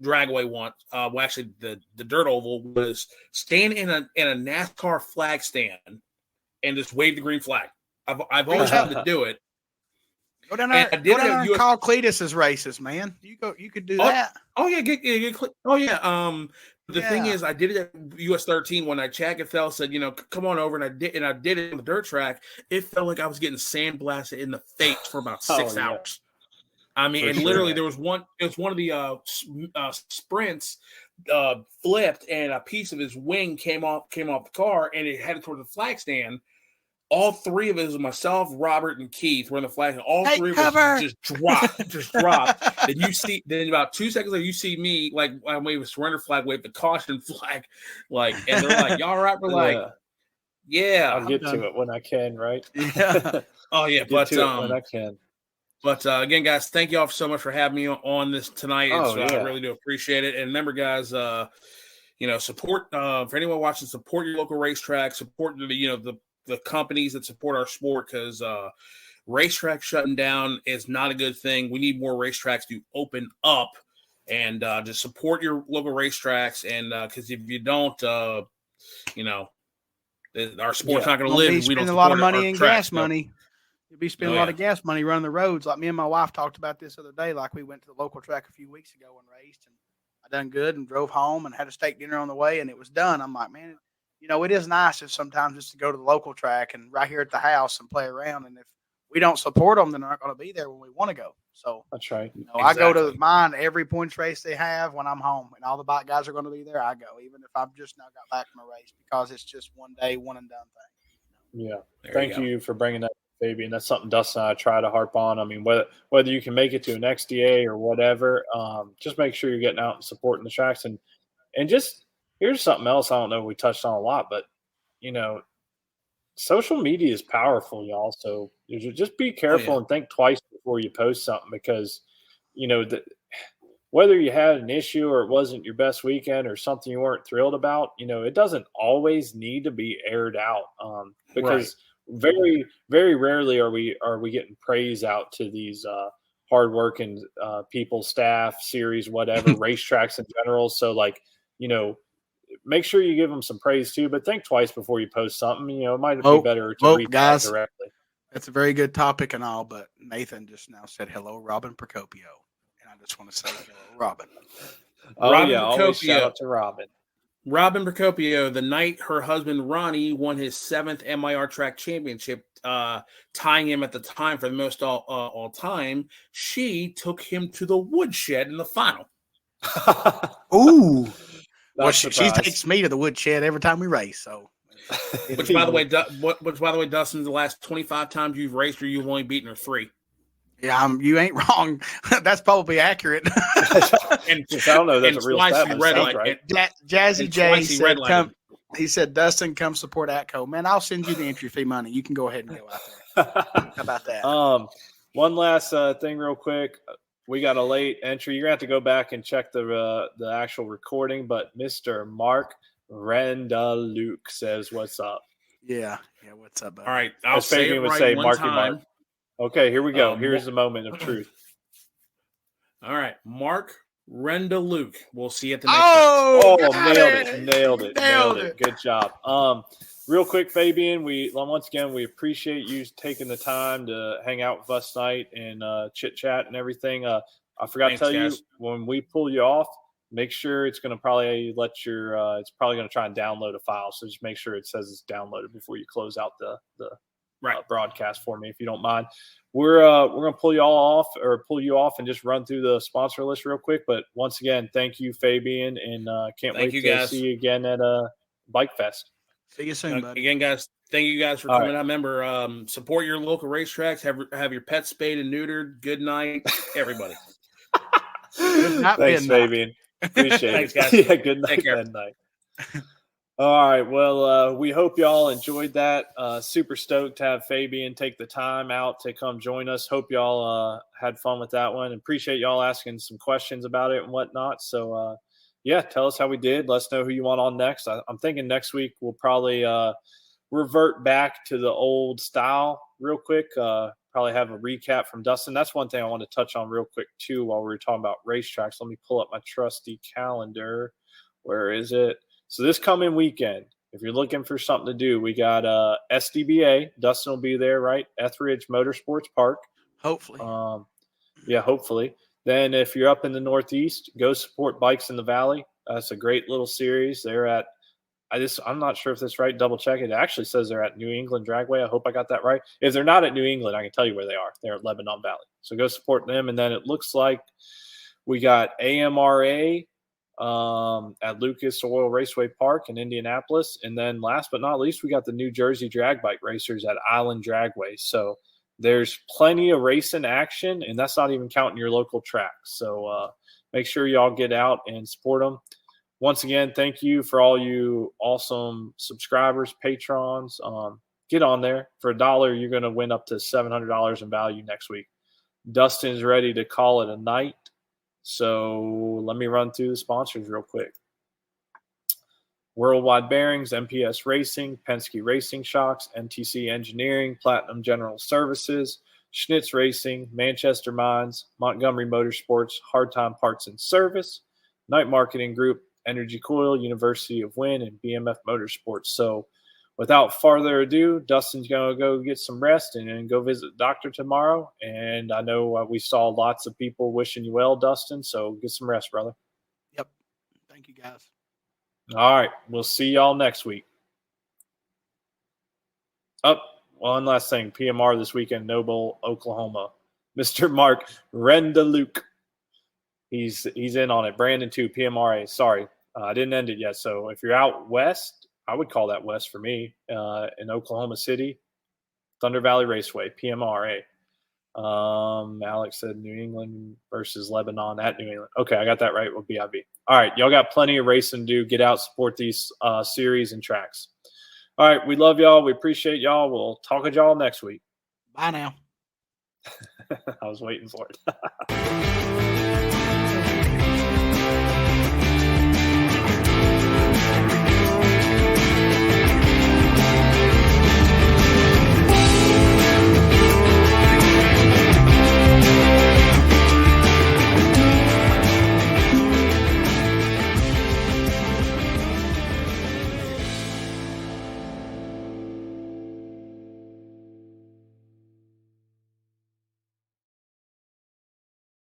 dragway once. Actually, the dirt oval was stand in a NASCAR flag stand and just wave the green flag. I've always had to do it. Go down there and call Cletus's races, man. You could do that. Oh yeah, oh yeah. The thing is, I did it at US 13 when Chad Gathel said, come on over, and I did it on the dirt track. It felt like I was getting sandblasted in the face for about 6 hours. I mean, and literally there was one. It was one of the sprints flipped, and a piece of his wing came off the car, and it headed towards the flag stand. All 3 of us, myself, Robert, and Keith, were in the flag. And all 3 of us just dropped. Then about 2 seconds later, you see me like I wave a surrender flag, wave the caution flag, and they're like, "Y'all all right?" We're like, "Yeah." I'll get to it when I can, right? Yeah. Oh yeah, but when I can. But again, guys, thank you all so much for having me on this tonight. I really do appreciate it. And remember, guys, support for anyone watching. Support your local racetrack. Support the companies that support our sport, because racetrack shutting down is not a good thing. We need more racetracks to open up and just support your local racetracks. And because if you don't, you know, our sport's not going to live. Be If we don't spending a lot of support money our in tracks. gas money. You'll be spending a lot of gas money running the roads. Like me and my wife talked about this other day. Like we went to the local track a few weeks ago and raced, and I done good and drove home and had a steak dinner on the way, and it was done. I'm like, man, you know, it is nice if sometimes just to go to the local track and right here at the house and play around. And if we don't support them, then they're not going to be there when we want to go. So that's right. You know, exactly. I go to mine every points race they have when I'm home, and all the bike guys are going to be there. I go, even if I've just now got back from a race, because it's just one day, one and done thing. Yeah. Thank you for bringing that, Fabian. That's something Dustin and I try to harp on. I mean, whether you can make it to an XDA or whatever, just make sure you're getting out and supporting the tracks. And just here's something else I don't know if we touched on a lot, but, you know, social media is powerful, y'all. So just be careful and think twice before you post something, because, you know, whether you had an issue or it wasn't your best weekend or something you weren't thrilled about, you know, it doesn't always need to be aired out, because very, very rarely are we getting praise out to these hardworking people, staff, series, whatever, racetracks in general. So, like, you know, make sure you give them some praise too, but think twice before you post something. You know, it might be better to reach out directly. That's a very good topic and all, but Nathan just now said hello, Robin Procopio, and I just want to say hello, Robin. Robin Procopio. Always shout out to Robin. Robin Procopio, the night her husband Ronnie won his 7th MIR track championship, tying him at the time for the most all time, she took him to the woodshed in the final. Ooh. Well, she takes me to the woodshed every time we race. So, which by the way, Dustin, the last 25 times you've raced her, you've only beaten her 3. Yeah, you ain't wrong. That's probably accurate. And I don't know. That's a real stat, right? Jazzy J said, he said, Dustin, come support ATCO. Man, I'll send you the entry fee money. You can go ahead and go out there. How about that? One last thing real quick. We got a late entry. You're going to have to go back and check the actual recording, but Mr. Mark Rendaluke says, what's up? Yeah, what's up, buddy? All right, I'll say it right one time. Mark. Okay, here we go. Here's the moment of truth. All right, Mark Rendaluke. We'll see you at the next nailed it. Good job. Real quick, Fabian, once again, we appreciate you taking the time to hang out with us tonight and chit chat and everything. I forgot to tell you, when we pull you off, make sure it's going to probably it's probably going to try and download a file. So just make sure it says it's downloaded before you close out the broadcast for me, if you don't mind. We're going to pull you off and just run through the sponsor list real quick. But once again, thank you, Fabian, and can't wait to see you again at Bike Fest. See you soon, buddy. Again, guys, thank you guys for coming out. Remember, support your local racetracks. Have your pets spayed and neutered. Good night, everybody. Thanks, Fabian. Appreciate Thanks, it. guys. Yeah, good night. Good night. All right. Well, we hope y'all enjoyed that. Super stoked to have Fabian take the time out to come join us. Hope y'all had fun with that one. Appreciate y'all asking some questions about it and whatnot. So, tell us how we did. Let us know who you want on next. I'm thinking next week we'll probably revert back to the old style real quick. Probably have a recap from Dustin. That's one thing I want to touch on real quick, too, while we were talking about racetracks. Let me pull up my trusty calendar. Where is it? So this coming weekend, if you're looking for something to do, we got SDBA. Dustin will be there, right? Etheridge Motorsports Park. Hopefully. Hopefully. Then if you're up in the Northeast, go support Bikes in the Valley. That's a great little series. They're at I'm not sure if that's right. Double check it. It actually says they're at New England Dragway. I hope I got that right. If they're not at New England, I can tell you where they are. They're at Lebanon Valley. So go support them. And then it looks like we got AMRA at Lucas Oil Raceway Park in Indianapolis. And then last but not least, we got the New Jersey Drag Bike Racers at Island Dragway. So there's plenty of racing action, and that's not even counting your local tracks. So make sure y'all get out and support them. Once again, thank you for all you awesome subscribers, patrons. Get on there. For $1, you're going to win up to $700 in value next week. Dustin's ready to call it a night. So let me run through the sponsors real quick. Worldwide Bearings, MPS Racing, Penske Racing Shocks, MTC Engineering, Platinum General Services, Schnitz Racing, Manchester Mines, Montgomery Motorsports, Hard Time Parts and Service, Night Marketing Group, Energy Coil, University of Wind, and BMF Motorsports. So without further ado, Dustin's going to go get some rest and then go visit the doctor tomorrow. And I know we saw lots of people wishing you well, Dustin, so get some rest, brother. Yep. Thank you, guys. All right. We'll see y'all next week. One last thing. PMR this weekend, Noble, Oklahoma. Mr. Mark Rendaluke. He's in on it. Brandon too, PMRA. Sorry, I didn't end it yet. So if you're out west, I would call that west for me, in Oklahoma City, Thunder Valley Raceway, PMRA. Alex said New England versus Lebanon at New England. Okay, I got that right with BIB. All right, y'all got plenty of racing to do. Get out, support these series and tracks. All right, we love y'all. We appreciate y'all. We'll talk with y'all next week. Bye now. I was waiting for it.